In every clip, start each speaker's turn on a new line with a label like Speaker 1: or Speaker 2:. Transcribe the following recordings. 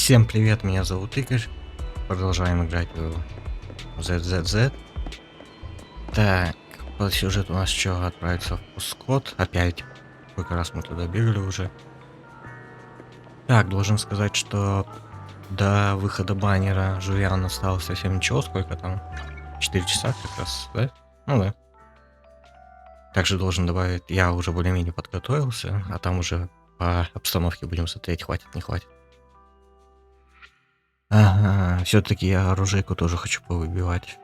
Speaker 1: Всем привет, меня зовут Игорь. Продолжаем играть в ZZZ. Так, по сюжету у нас что, отправиться в Пускот. Опять. Сколько раз мы туда бегали уже. Так, должен сказать, что до выхода баннера Жуян осталось совсем ничего. Сколько там? 4 часа как раз, да? Ну да. Также должен добавить, я уже более-менее подготовился, а там уже по обстановке будем смотреть, хватит, не хватит. Ага, все-таки я оружейку тоже хочу повыбивать.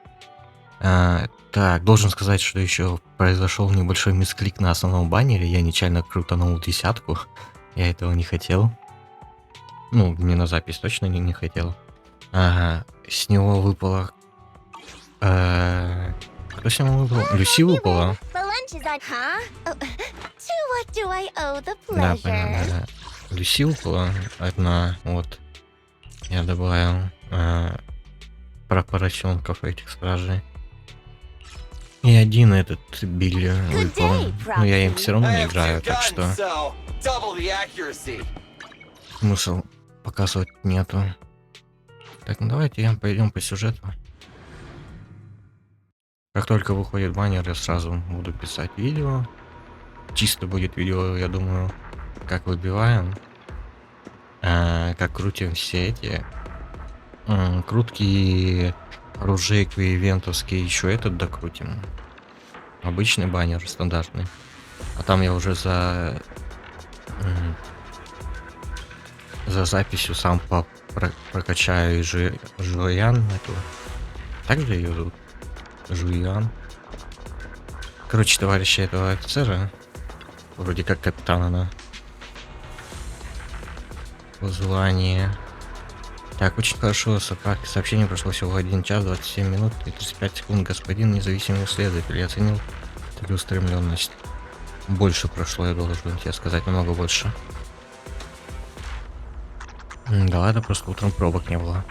Speaker 1: Так, должен сказать, что еще произошел небольшой мисклик на основном баннере. Я нечаянно крутанул десятку. Я этого не хотел. Ну, не на запись точно не хотел. Ага, с него выпало... Кто с него выпал? Люси выпала? Да, понятно, да. Люси выпала одна, вот. Я добавил про поросенков этих стражей. И один этот Билли выпал. Но я им все равно не играю, так что смысл показывать нету. Так, ну давайте пойдем по сюжету. Как только выходит баннер, я сразу буду писать видео. Чисто будет видео, я думаю, как выбиваем. Как крутим все эти крутки, оружейку, ивентовские, еще этот докрутим. Обычный баннер, стандартный. А там я уже за записью сам прокачаю Жуян эту. Так же ее зовут? Жуян. Короче, товарища этого офицера. Вроде как капитан она. По званию. Так, очень хорошо. Сообщение прошло всего 1 час 27 минут и 35 секунд. Господин независимый следователь. Я оценил целеустремленность. Больше прошло, я должен тебе сказать, намного больше. Да ладно, просто утром пробок не было.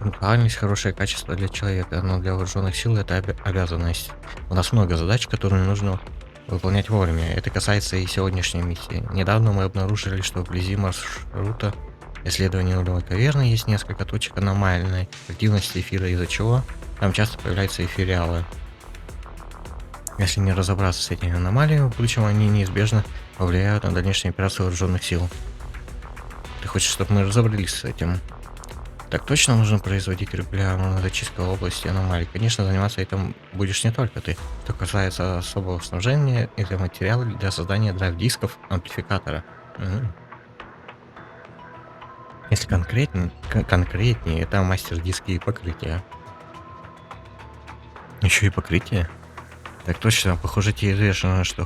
Speaker 1: Пунктуальность — хорошее качество для человека, но для вооруженных сил это обязанность. У нас много задач, которые нужно выполнять вовремя. Это касается и сегодняшней миссии. Недавно мы обнаружили, что вблизи маршрута исследования нулевой каверны есть несколько точек аномальной активности эфира, из-за чего там часто появляются эфириалы. Если не разобраться с этими аномалиями, в будущем они неизбежно повлияют на дальнейшие операции вооруженных сил. Ты хочешь, чтобы мы разобрались с этим? Так точно, нужно производить регулярную зачистку области аномалий. Конечно, заниматься этим будешь не только ты. Что касается особого снабжения, это материалы для создания драйв-дисков амплификатора. Если конкретнее, это мастер-диски и покрытия. Еще и покрытие? Так точно, похоже, тебе известно, что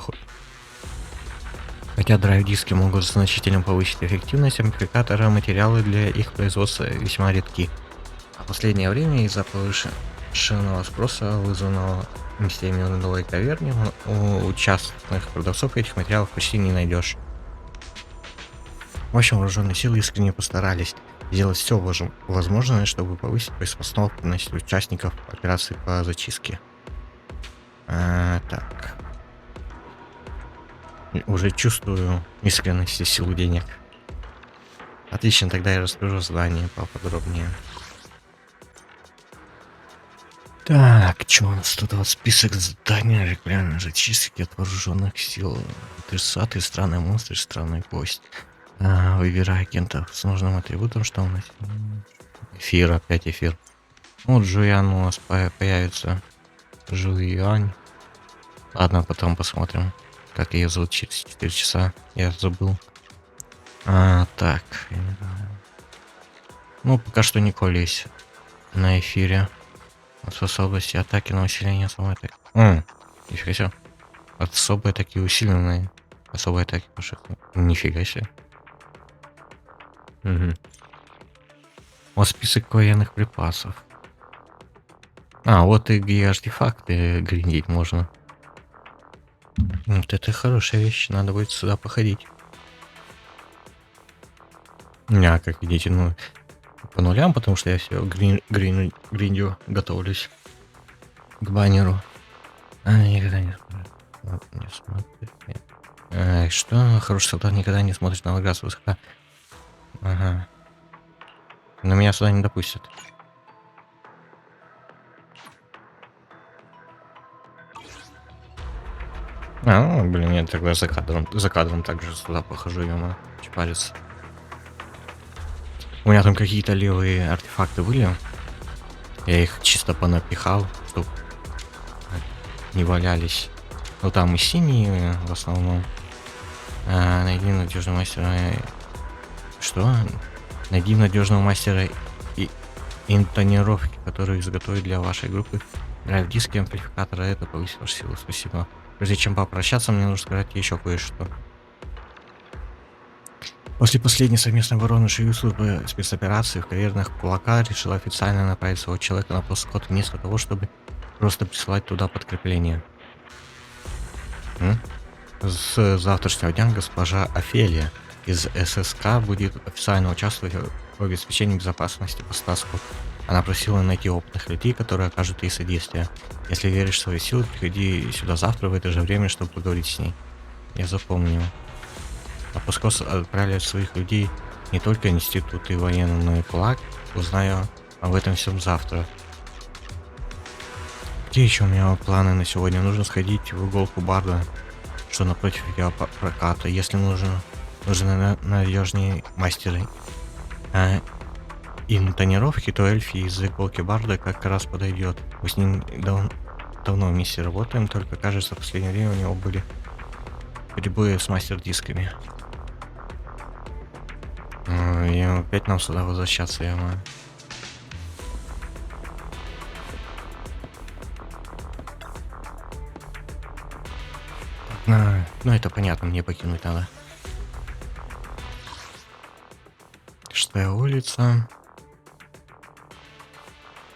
Speaker 1: хотя драйв-диски могут значительно повысить эффективность амплификатора, материалы для их производства весьма редки. А в последнее время из-за повышенного спроса, вызванного миссиями в новой каверне, у частных продавцов этих материалов почти не найдешь. В общем, вооруженные силы искренне постарались сделать все возможное, чтобы повысить приспособленность участников операции по зачистке. Так. Уже чувствую искренность и силу денег. Отлично, тогда я расскажу задание поподробнее. Так, что у нас тут? Вот список заданий регулярной зачистки от вооруженных сил. 30 странные монстры, странный гость. Выбирай агентов с нужным атрибутом, что у нас? Эфир, опять эфир. Вот Жуян у нас появится. Жуянь. Ладно, потом посмотрим, как ее зовут через 4 часа. Я забыл. Так. Ну, пока что Николь есть на эфире. От способности атаки на усиление особой атаки. Нифига себе. От особой атаки усиленные. Особой атаки пошли. Нифига себе. Вот список военных припасов. Вот и где артефакты гриндить можно. Вот это хорошая вещь, надо будет сюда походить. Как видите, ну, по нулям, потому что я все гриндю, готовлюсь к баннеру. Никогда не смотрит. Что? Хороший солдат никогда не смотрит на врага с высока. Ага. Но меня сюда не допустят. Блин, я тогда за кадром также сюда похожу, ё-моё, чпарится. У меня там какие-то левые артефакты были. Я их чисто понапихал, чтоб не валялись. Ну там и синие в основном. Найди надежного мастера. Что? Найди надежного мастера и интонировки, который изготовит для вашей группы драйв-диски амплификатора. Это повысит вашу силу. Спасибо. Прежде чем попрощаться, мне нужно сказать еще кое-что. После последней совместной обороны Шию службы спецоперации в кавернах кулака решила официально направить своего человека на постскот вместо того, чтобы просто присылать туда подкрепление. С завтрашнего дня госпожа Офелия из ССК будет официально участвовать в обеспечении безопасности по Стаску. Она просила найти опытных людей, которые окажут ей содействие. Если веришь в свои силы, приходи сюда завтра в это же время, чтобы поговорить с ней. Я запомнил. На Пускос отправляют своих людей не только институт и военный флаг. Узнаю об этом всем завтра. Какие еще у меня планы на сегодня? Нужно сходить в иголку Барда, что напротив видеопроката. Если нужны надежнее мастеры интонировки, то эльфи из иголки Барда как раз подойдет. Мы с ним давно вместе работаем, только кажется, в последнее время у него были перебои с мастер-дисками. И опять нам сюда возвращаться, я маю. Ну это понятно, мне покинуть надо. 6-я улица.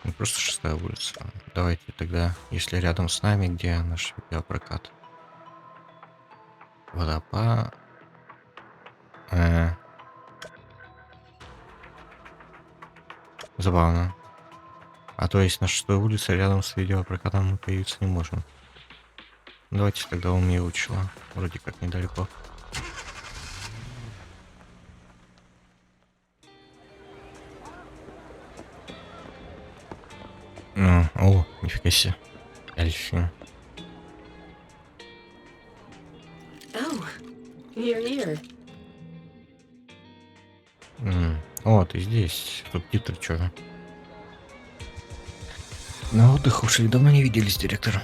Speaker 1: Ну, просто 6-я улица. Давайте тогда, если рядом с нами, где наш видеопрокат? Водопад. Забавно. А то есть на 6-й улице рядом с видеопрокатом мы появиться не можем. Давайте тогда у меня учила. Вроде как недалеко. О, нифига себе. Эльфи. О, ты здесь. Субтитры чё? На отдых ушли. Давно не виделись, директор.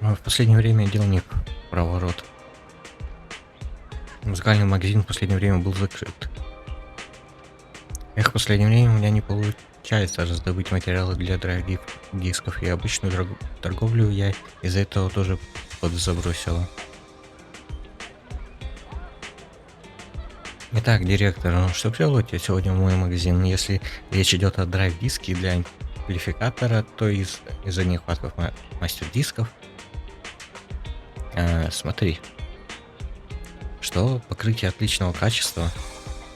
Speaker 1: В последнее время дел не проворот. Музыкальный магазин в последнее время был закрыт. В последнее время у меня не получается раздобыть материалы для драйв-дисков, и обычную торговлю я из-за этого тоже подзабросила. Итак, директор, что привело тебя сегодня в мой магазин? Если речь идет о драйв-диске для амплификатора, то из-за нехватков мастер-дисков. Смотри. Что? Покрытие отличного качества?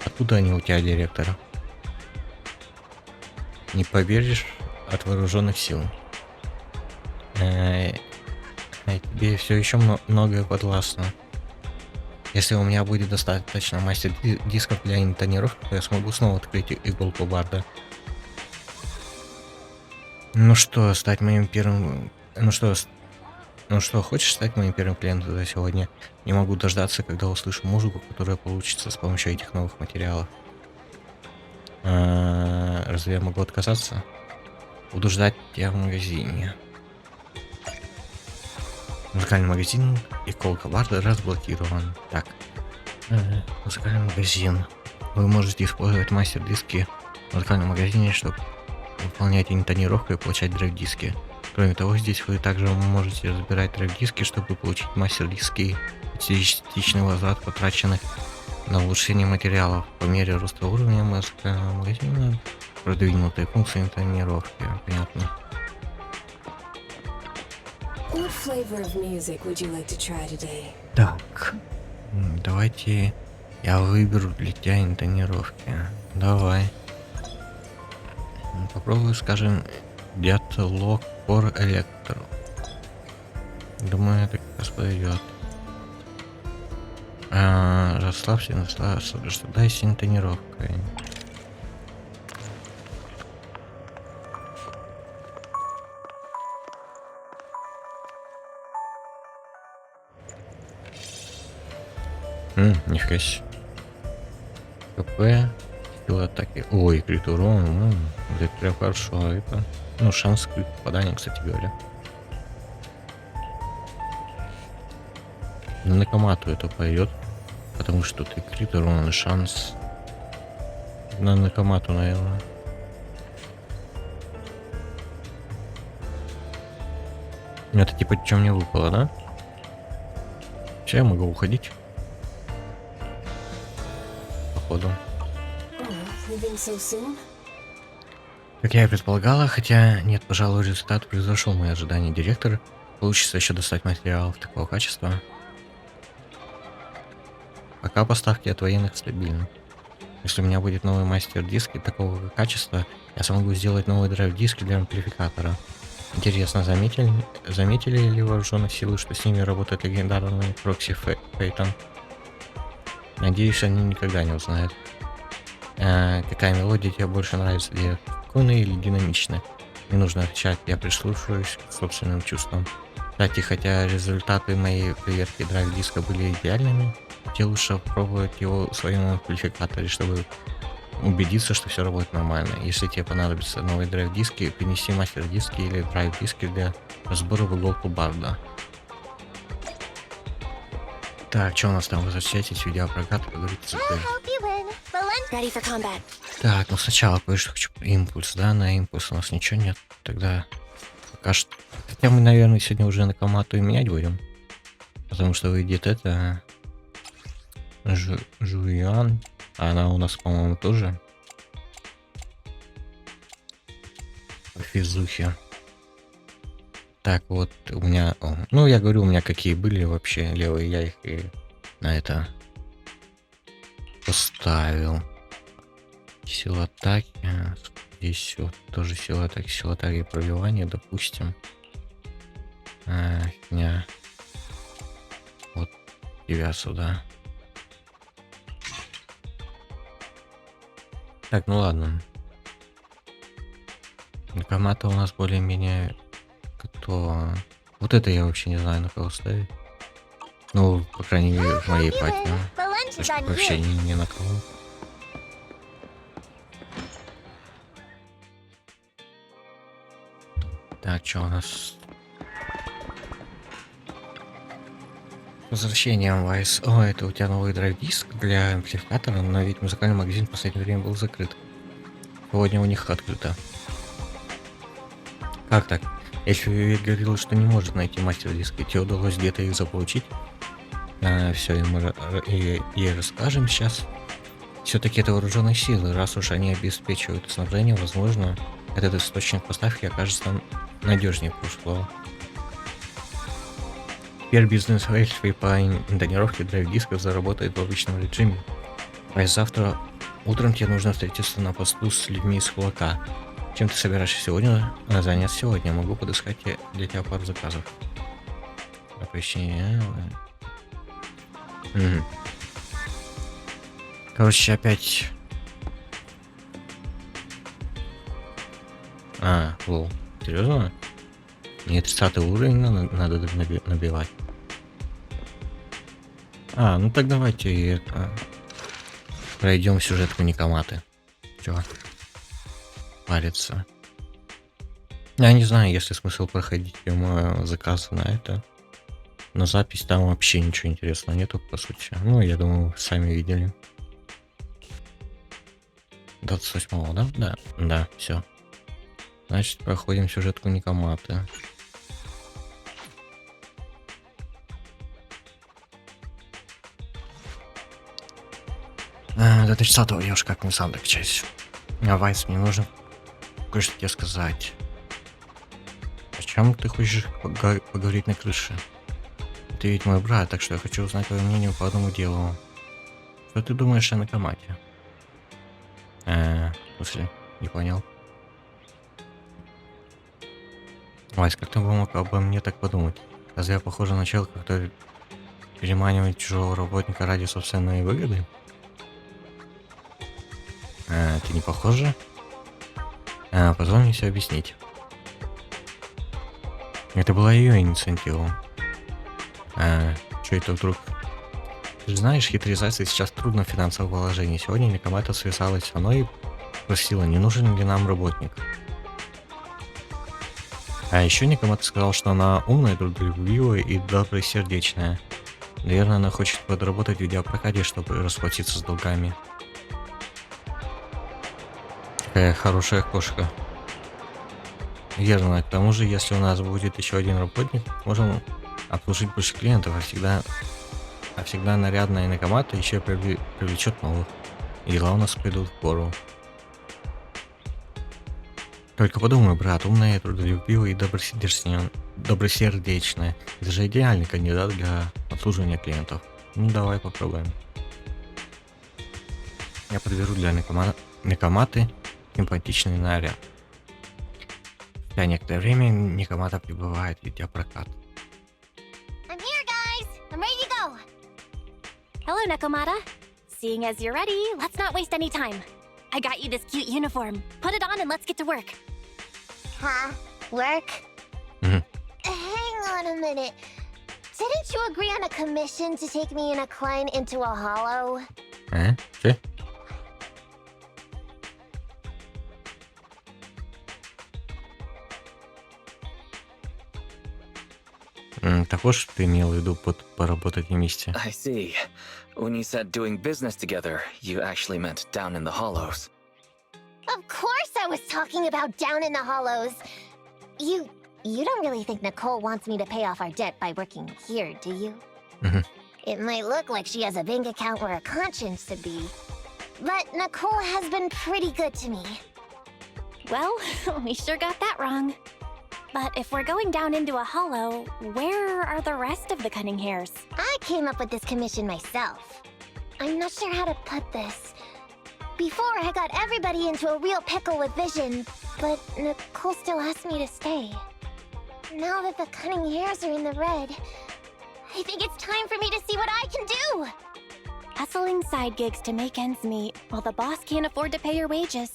Speaker 1: Откуда они у тебя, директор? Не поверишь, от вооруженных сил. Тебе все еще многое подвластно. Если у меня будет достаточно мастер-дисков для интонировки, то я смогу снова открыть иголку Барда. Ну что, стать моим первым... Ну что, хочешь стать моим первым клиентом за сегодня? Не могу дождаться, когда услышу музыку, которая получится с помощью этих новых материалов. Разве я могу отказаться? Буду ждать тебя в магазине. Музыкальный магазин иголка Барда разблокирован. Так. Музыкальный магазин. Вы можете использовать мастер-диски в музыкальном магазине, чтобы выполнять интонировку и получать драйв-диски. Кроме того, здесь вы также можете разбирать драйв-диски, чтобы получить мастер-диски и частичный возврат потраченных на улучшение материалов. По мере роста уровня музыкального магазина продвинутые функции интонировки. Понятно. Так, давайте я выберу для тебя интонировки. Давай. Попробую, скажем, диалог for электро. Думаю, это как раз подойдет. Расслабься, наслаждайся интонировкой. Нифига себе. КП, сила атаки. Ой, крит урон. Это прям хорошо. Это, ну, шанс крит попадания, кстати говоря. На Некомату это пойдет, потому что тут и крит урон, и шанс. На Некомату, наверное. Это типа чем мне выпало, да? Сейчас я могу уходить. Походу. Как я и предполагала, хотя нет, пожалуй, результат превзошел мои ожидания. Директор, получится еще достать материалов такого качества. Пока поставки от военных стабильны. Если у меня будет новый мастер-диск и такого качества, я смогу сделать новый драйв-диск для амплификатора. Интересно, заметили ли вооруженные силы, что с ними работает легендарный прокси Фейтон? Надеюсь, они никогда не узнают. Какая мелодия тебе больше нравится, где спокойная или динамичная? Не нужно отвечать, я прислушиваюсь к собственным чувствам. Кстати, хотя результаты моей проверки драйв-диска были идеальными, тебе лучше попробовать его в своем амплификаторе, чтобы убедиться, что все работает нормально. Если тебе понадобятся новые драйв-диски, принеси мастер-диски или драйв-диски для разбора в иголку барда. Так, что у нас там? Возвращайтесь, видеопрокат, поговорите с игрой. Так, ну сначала кое-что хочу. Импульс, да? На импульс у нас ничего нет. Тогда пока что... Хотя мы, наверное, сегодня уже Некомату и менять будем. Потому что выйдет это... Жуян. Она у нас, по-моему, тоже. Физухи. Так, вот у меня... Ну, я говорю, у меня какие были вообще левые, я их и на это поставил. Сила атаки. Здесь вот тоже сила атаки и пробивания, допустим. Фигня. Вот тебя сюда. Так, ну ладно. Некоматы у нас более-менее кто... Вот это я вообще не знаю, на кого ставить. Ну, по крайней мере, в моей пати. Вообще ни на кого. Так, что у нас? Возвращением Вайс. О, это у тебя новый драйв-диск для амплификатора, но ведь музыкальный магазин в последнее время был закрыт. Сегодня у них открыто. Как так? Эльфи ведь говорил, что не может найти мастер-диск, и тебе удалось где-то их заполучить. Все, ей расскажем сейчас. Все-таки это вооруженные силы, раз уж они обеспечивают снабжение, возможно, этот источник поставки окажется надежнее прошлого. Теперь бизнес Эльфи по интонировке драйв-дисков заработает в обычном режиме. А завтра утром тебе нужно встретиться на посту с людьми из кулака. Чем ты собираешься сегодня заняться сегодня? Могу подыскать для тебя пару заказов. Оповещение. Короче, опять... Лол. Серьезно? Мне 30 уровень надо набивать. Ну так давайте это... Пройдем сюжетку Некоматы. Чё? Париться. Я не знаю, есть ли смысл проходить заказы на это. На запись там вообще ничего интересного нету, по сути. Ну, я думаю, вы сами видели. 28-го, да? Да. Да, все. Значит, проходим сюжетку Некоматы. До 30-го я уж как-нибудь сам докачаюсь. Вайс, мне нужно кое-что тебе сказать. О чем ты хочешь поговорить на крыше? Ты ведь мой брат, так что я хочу узнать твое мнение по одному делу. Что ты думаешь о Некомате? В смысле? Не понял. Вайс, как ты мог обо мне так подумать? Разве я похож на человека, который переманивает чужого работника ради собственной выгоды? Ты не похожа? Позволь мне все объяснить. Это была ее инициатива. Что это вдруг? Ты же знаешь, хитризация сейчас трудно в финансовом положении. Сегодня Некомата связалась со мной и спросила, не нужен ли нам работник. А еще Некомата сказал, что она умная, трудолюбивая и добросердечная. Наверное, она хочет подработать в видеопрокате, чтобы расплатиться с долгами. Какая хорошая кошка. Верно. К тому же, если у нас будет еще один работник, можем обслужить больше клиентов, а всегда нарядная Некомата еще привлечет новых. И дела у нас пойдут в гору. Только подумай, брат, умная, трудолюбивая и добросердечная. Это же идеальный кандидат для обслуживания клиентов. Ну давай попробуем. Я подберу для Некоматы симпатичный наряд. За некоторое время Некомата прибывает в видеопрокат.
Speaker 2: I'm here, guys! I'm ready to go! Hello, Nekomata. Seeing as you're ready, let's not waste any time. I got you this cute uniform. Put it on and let's get to work. Huh? Work? Hang on a minute. Didn't you agree on a commission to take me and a client into a hollow?
Speaker 1: Че? Того, что ты имел в виду под поработать вместе.
Speaker 3: I see. When you said doing business together, you actually meant down in the hollows.
Speaker 2: Of course I was talking about down in the hollows. You don't really think Nicole wants me to pay off our debt by working here, do you? It might look like she has a bank account where a conscience should be. But Nicole has been pretty good to me. Well, we sure got that wrong. But if we're going down into a hollow, where are the rest of the cunning hairs? I came up with this commission myself. I'm not sure how to put this. Before, I got everybody into a real pickle with vision, but Nicole still asked me to stay. Now that the cunning hairs are in the red, I think it's time for me to see what I can do! Hustling side gigs to make ends meet, while the boss can't afford to pay her wages.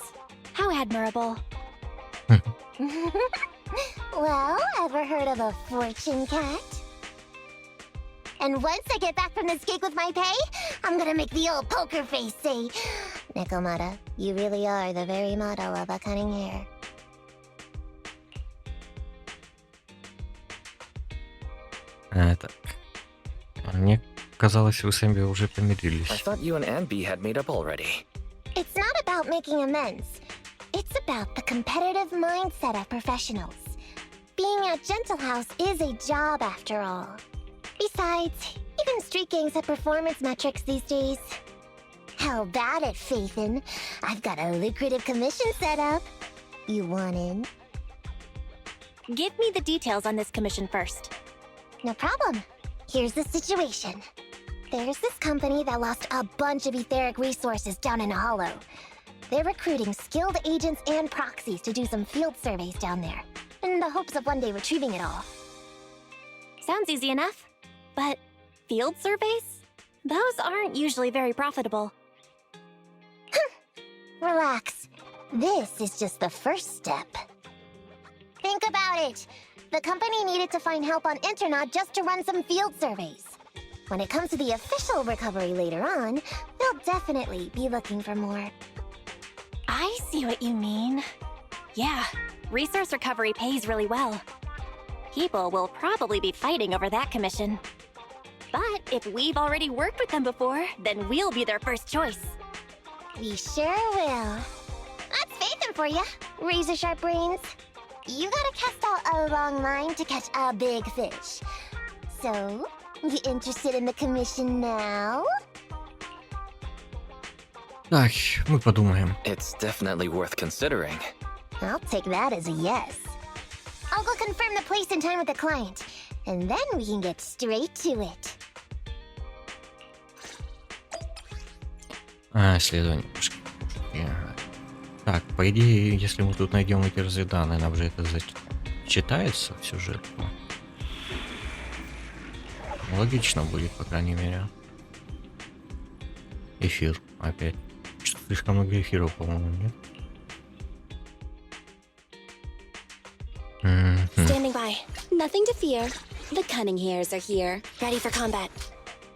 Speaker 2: How admirable. Well, ever heard of a fortune cat? And once I get back from this gig with my pay, I'm gonna make the old poker face say, Nekomata, you really are the very model of a cunning hair.
Speaker 1: Так. Мне казалось, вы с Эмби уже помирились.
Speaker 3: I thought you and Anby had made up already.
Speaker 2: It's not about making amends. It's about the competitive mindset of professionals. Being at Gentle House is a job after all. Besides, even street gangs have performance metrics these days. How about it, Faithin? I've got a lucrative commission set up. You want in? Give me the details on this commission first. No problem. Here's the situation. There's this company that lost a bunch of etheric resources down in a hollow. They're recruiting skilled agents and proxies to do some field surveys down there, in the hopes of one day retrieving it all. Sounds easy enough. But field surveys? Those aren't usually very profitable. Relax. This is just the first step. Think about it. The company needed to find help on Internet just to run some field surveys. When it comes to the official recovery later on, they'll definitely be looking for more. I see what you mean. Yeah, resource recovery pays really well. People will probably be fighting over that commission. But if we've already worked with them before, then we'll be their first choice. We sure will. That's Faithin for you, razor-sharp brains. You gotta cast out a long line to catch a big fish. So, you interested in the commission now?
Speaker 1: Так, мы подумаем.
Speaker 3: It's definitely worth considering.
Speaker 2: I'll take that as a yes. I'll go confirm the place and time with the client, and then we can get straight to it.
Speaker 1: Исследование. Так, по идее, если мы тут найдем эти разведданные, нам же это зачитается в сюжет. Логично будет, по крайней мере. Эфир опять. Что-то слишком много эфиров, по-моему, нет?
Speaker 4: Standing by. Nothing to fear. The cunning hairs are here, ready for combat.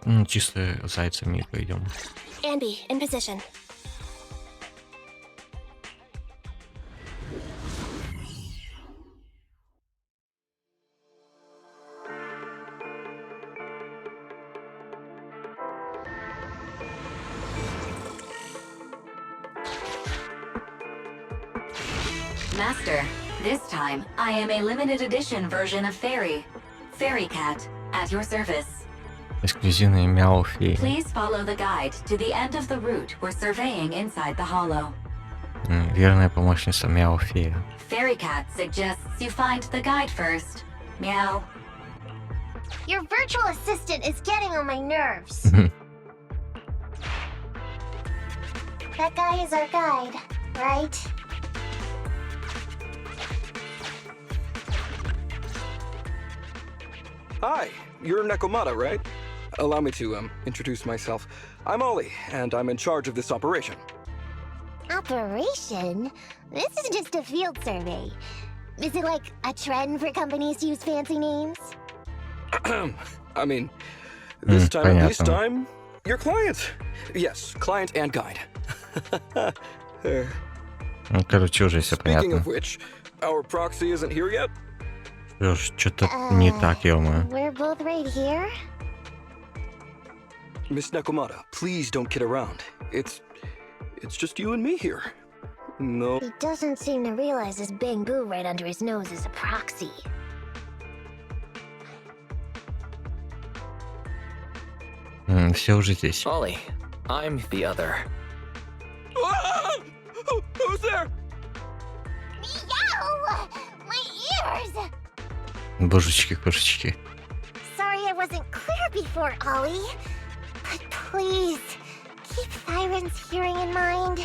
Speaker 1: Ну, чисто зайцами пойдем.
Speaker 2: Anby, in position.
Speaker 4: Master, this time I am a limited edition version of Fairy. Fairy Cat, at your service.
Speaker 1: Эксклюзивная мяу-фея.
Speaker 4: Please follow the guide to the end of the route we're surveying inside the hollow.
Speaker 1: Верная помощница мяу-фея.
Speaker 4: Fairy Cat suggests you find the guide first. Meow.
Speaker 2: Your virtual assistant is getting on my nerves. That guy is our guide, right?
Speaker 5: Hi, you're Necomаты, right? Allow me to, introduce myself. I'm Ollie, and I'm in charge of this operation.
Speaker 2: Operation? This is just a field survey. Is it like a trend for companies to use fancy names?
Speaker 5: I mean, this time at least
Speaker 1: понятно.
Speaker 5: I'm your client. Yes, client and guide.
Speaker 1: Ну, короче, уже все
Speaker 5: Speaking
Speaker 1: понятно.
Speaker 5: of which, our proxy isn't here yet.
Speaker 1: Что-то не так, ё-моё.
Speaker 2: We're both right here.
Speaker 5: Miss Necomаты, please don't kid around. It's just you and me here. No.
Speaker 2: He doesn't seem to realize this bamboo right under his nose is a proxy.
Speaker 1: Все уже здесь.
Speaker 3: Ollie, I'm the other.
Speaker 5: Ah! Who's there?
Speaker 2: Meow! My ears!
Speaker 1: Божечки-кошечки.
Speaker 2: Sorry I wasn't clear before, Ollie. But please, keep Siren's hearing in mind.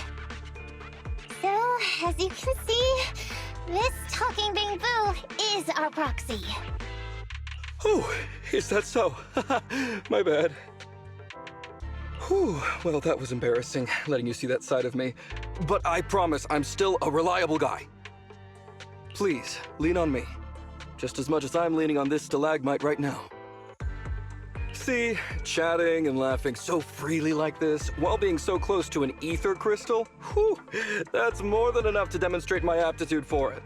Speaker 2: So, as you can see, this talking bamboo is our proxy.
Speaker 5: Oh, is that so? My bad. Whew, well, that was embarrassing, letting you see that side of me. But I promise I'm still a reliable guy. Please, lean on me. Just as much as I'm leaning on this stalagmite right now. See, chatting and laughing so freely like this, while being so close to an ether crystal, whew, that's more than enough to demonstrate my aptitude for it.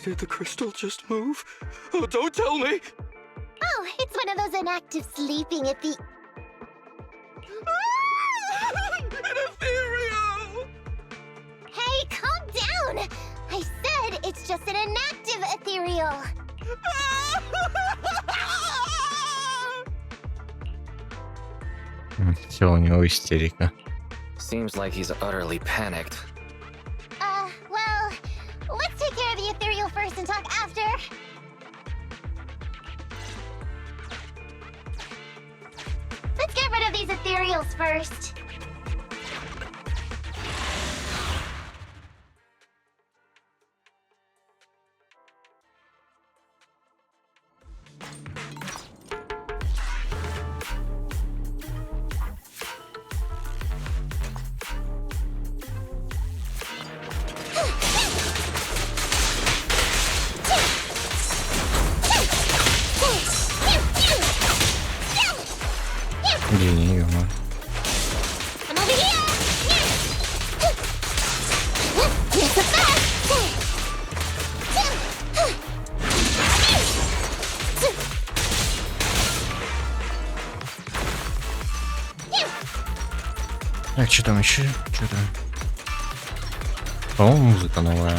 Speaker 5: Did the crystal just move? Oh, don't tell me!
Speaker 2: Oh, it's one of those inactive sleeping at the...
Speaker 5: An ethereal!
Speaker 2: Hey, calm down! I said it's just an inactive ethereal.
Speaker 1: Все, у него истерика.
Speaker 3: Seems like he's utterly panicked.
Speaker 2: Well, let's take care of the ethereal first and talk after. Let's get rid of these ethereals first.
Speaker 1: Блин, ё-моё.
Speaker 2: I'm over here! Here's the
Speaker 1: Так, что там еще? Что там? По-моему, музыка новая.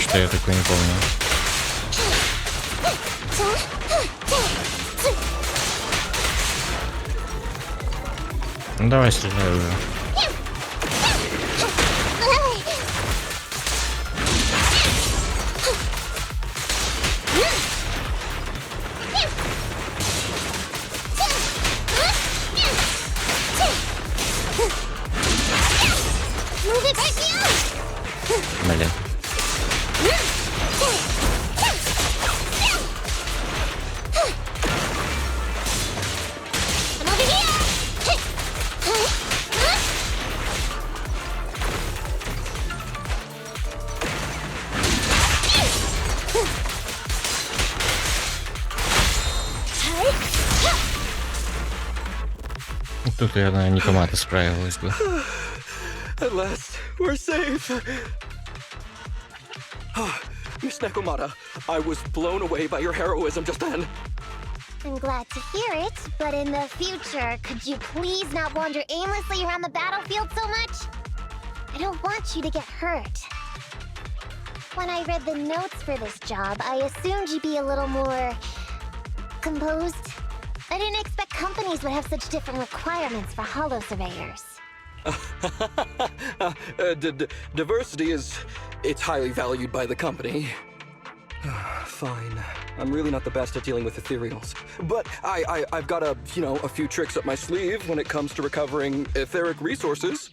Speaker 1: Что я такое не помню. Ну давай стреляй уже.
Speaker 2: Move it right here!
Speaker 1: Блин.
Speaker 2: I'm over here!
Speaker 1: тут, наверное, Некоматы справилась бы.
Speaker 5: At last, we're safe. Miss Necomata, I was blown away by your heroism just then.
Speaker 2: I'm glad to hear it, but in the future, could you please not wander aimlessly around the battlefield so much? I don't want you to get hurt. When I read the notes for this job, I assumed you'd be a little more composed. I didn't expect companies would have such different requirements for holo surveyors.
Speaker 5: Diversity it's highly valued by the company. Fine. I'm really not the best at dealing with ethereals. But I've got a few tricks up my sleeve when it comes to recovering etheric resources.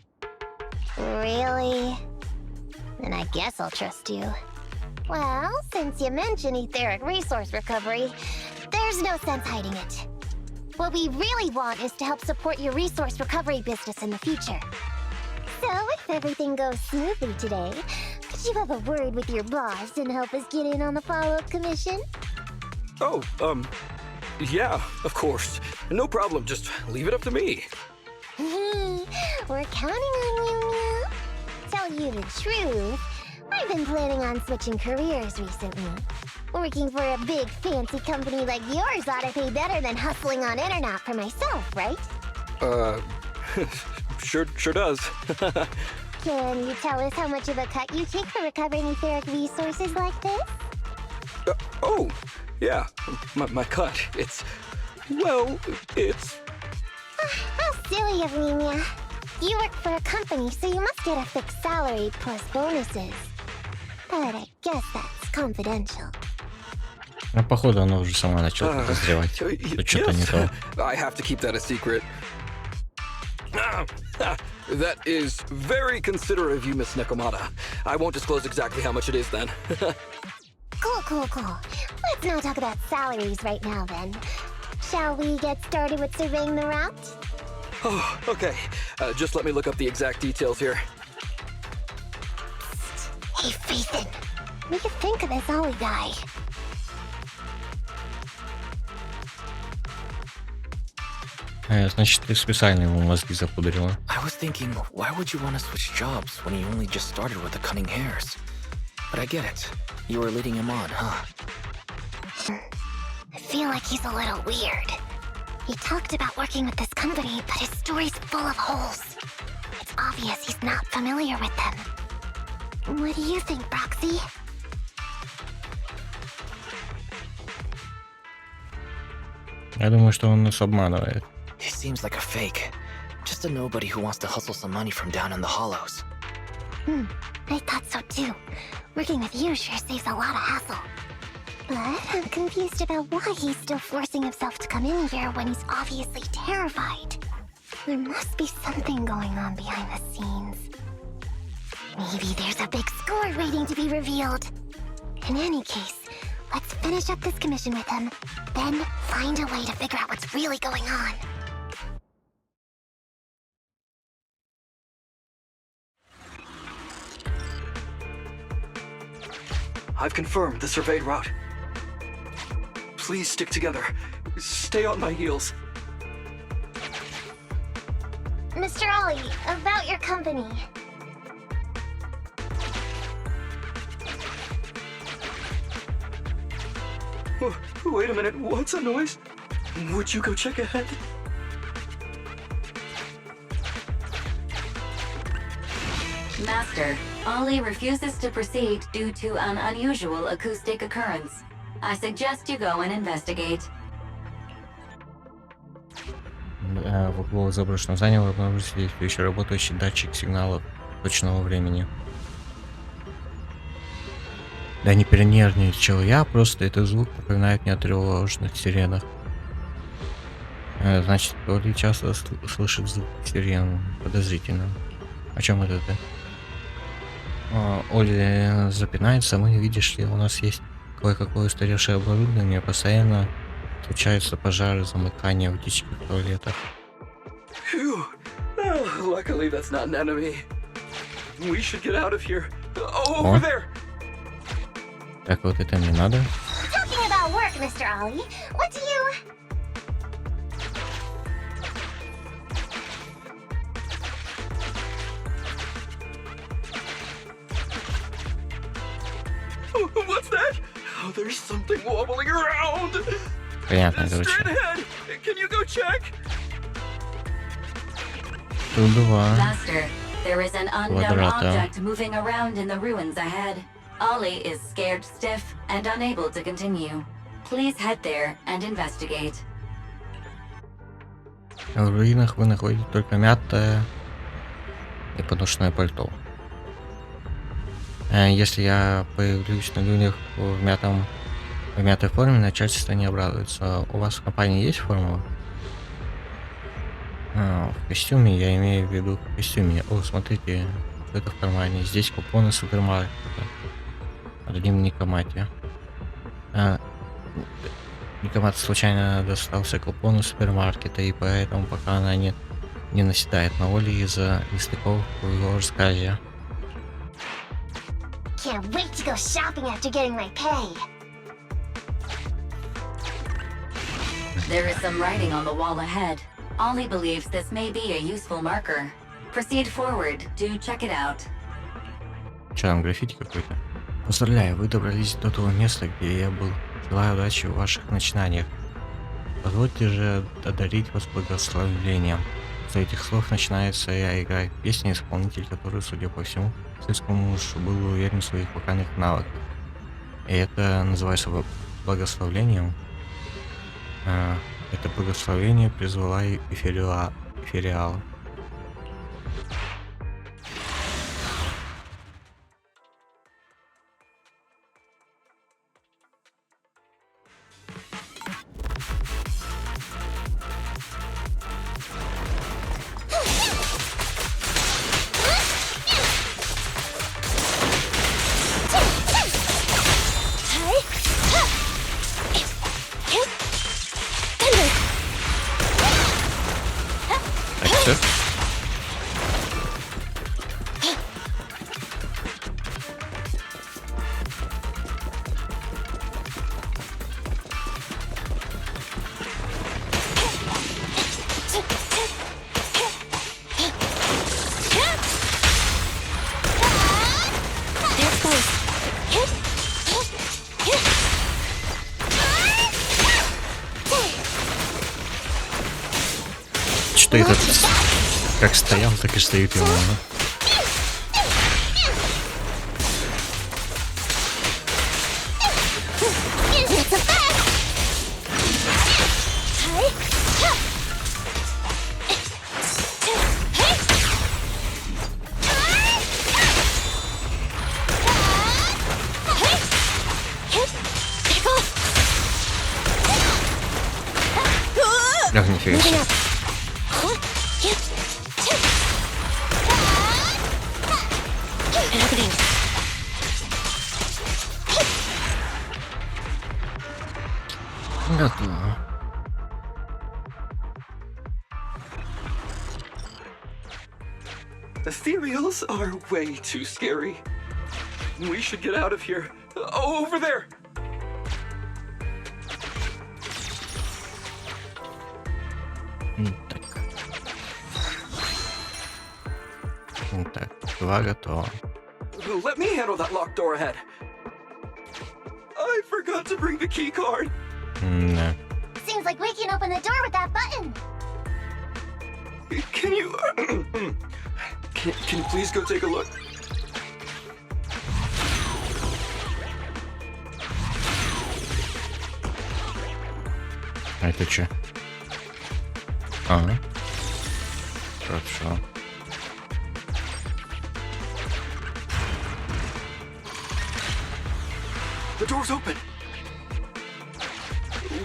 Speaker 2: Really? Then I guess I'll trust you. Well, since you mentioned etheric resource recovery, there's no sense hiding it. What we really want is to help support your resource recovery business in the future. So, if everything goes smoothly today, could you have a word with your boss and help us get in on the follow-up commission?
Speaker 5: Oh, yeah, of course. No problem, just leave it up to me.
Speaker 2: We're counting on you, Mia. Tell you the truth, I've been planning on switching careers recently. Working for a big fancy company like yours ought to pay better than hustling on internet for myself, right?
Speaker 5: Sure does.
Speaker 2: Can you tell us how much of a cut you take for recovering etheric resources like this?
Speaker 5: Oh, yeah, my cut, it's...
Speaker 2: How silly of me, Mia. You work for a company, so you must get a fixed salary plus bonuses. But I guess that's confidential.
Speaker 1: А походу она уже сама начала подозревать, что что-то не то.
Speaker 5: I have to keep that a secret. That is very considerate of you, Miss Necomata. I won't disclose exactly how much it is then.
Speaker 2: Cool. Let's not talk about salaries right now then. Shall we get started with surveying the route?
Speaker 5: Oh, okay. Just let me look up the exact details here.
Speaker 2: Hey, Ethan. What do you think of this Ollie guy?
Speaker 1: Значит, ты специально ему мозги запудрила.
Speaker 3: I was thinking, why would you want to switch jobs when you only just started with the cunning hairs? But I get it. You were leading him on, huh?
Speaker 2: I feel like he's a little weird. He talked about working with this company, but his story's full of holes. It's obvious he's not familiar with them. What do you think, Proxy?
Speaker 1: Я думаю, что он нас обманывает.
Speaker 3: He seems like a fake. Just a nobody who wants to hustle some money from down in the hollows.
Speaker 2: I thought so too. Working with you sure saves a lot of hassle. But I'm confused about why he's still forcing himself to come in here when he's obviously terrified. There must be something going on behind the scenes. Maybe there's a big score waiting to be revealed. In any case, let's finish up this commission with him, then find a way to figure out what's really going on.
Speaker 5: I've confirmed the surveyed route. Please stick together. Stay on my heels.
Speaker 2: Mr. Ollie, about your company.
Speaker 5: Oh, wait a minute, what's that noise? Would you go check ahead?
Speaker 4: Master, Ollie refuses to proceed due to an unusual acoustic occurrence. I suggest you go and investigate.
Speaker 1: В углу заброшенного здания вы обнаружите еще работающий датчик сигналов точного времени. Да не перенервничал я, просто этот звук напоминает мне о тревожных сиренах. Значит, Оли часто слышит звук сирен. Подозрительно. О чем это ты? Оли запинается, мы, видишь ли, у нас есть кое-какое устаревшее оборудование, постоянно случаются пожары, замыкания, утечки в туалетах.
Speaker 5: Phew. Oh, luckily that's not an enemy. We should get out of here. Over there!
Speaker 1: Так, вот это мне надо.
Speaker 2: Talking about work, Mr. Ollie, what do you...
Speaker 5: What's that? Oh, there's something wobbling around.
Speaker 1: Понятно, короче.
Speaker 5: Straight ahead. Can you go check?
Speaker 1: Тут два.
Speaker 4: Master, there is an unknown
Speaker 1: Квадрата.
Speaker 4: object moving around in the ruins ahead. Ollie is scared stiff and unable to continue. Please head there and investigate.
Speaker 1: В руинах вы находите только мятое и подушное пальто. Если я появлюсь на людях в мятой форме, начальство не обрадуется. У вас в компании есть форма? В костюме, я имею в виду в костюме. О, смотрите, что это в кармане. Здесь купоны супермаркета. Одним Некомате. Некомат случайно достался купону супермаркета, и поэтому пока она не наседает на Оле из-за нестыков в его рассказе.
Speaker 2: Can't wait to go shopping after getting my pay.
Speaker 4: There is some writing on the wall ahead. Ollie believes this may be a useful marker. Proceed forward to check it out.
Speaker 1: Че там, граффити какой-то? Поздравляю, вы добрались до того места, где я был. Желаю удачи в ваших начинаниях. Позвольте же одарить вас благословением. С этих слов начинается игра, песня, исполнитель, который, судя по всему, слишком уж был уверен в своих вокальных навыках. И это называется благословением. Это благословение призвала эфириал. Так, все. Что этот как стоял, так и стоит ему. Ах, нифига себе. Готово.
Speaker 5: Ethereals are way too scary. We should get out of here. Oh, over there!
Speaker 1: Так, два готово.
Speaker 5: Let me handle that locked door ahead. I forgot to bring the key card.
Speaker 1: Да.
Speaker 2: Seems like we can open the door with that button.
Speaker 5: Can you... can you please go take a look?
Speaker 1: А это что? Ага. Хорошо.
Speaker 5: The door's open.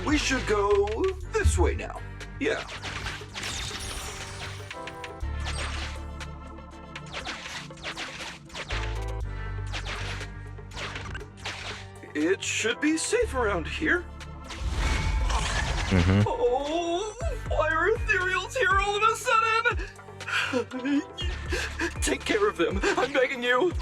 Speaker 5: We should go this way now. Yeah. It should be safe around here.
Speaker 1: Угу.
Speaker 5: Oh, why are ethereals here all of a sudden? Take care of them. I'm begging you.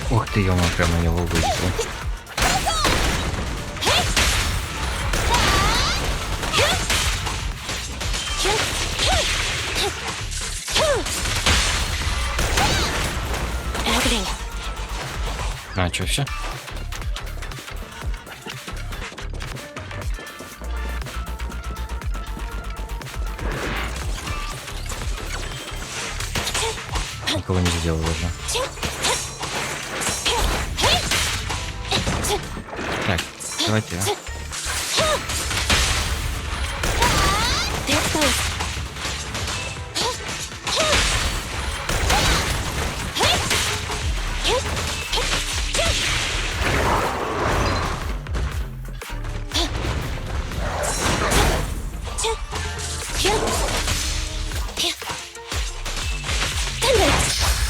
Speaker 1: Ух ты, ё-моё, прямо на него вылетел. А, чё, всё? Никого не сделал даже. Так, давайте.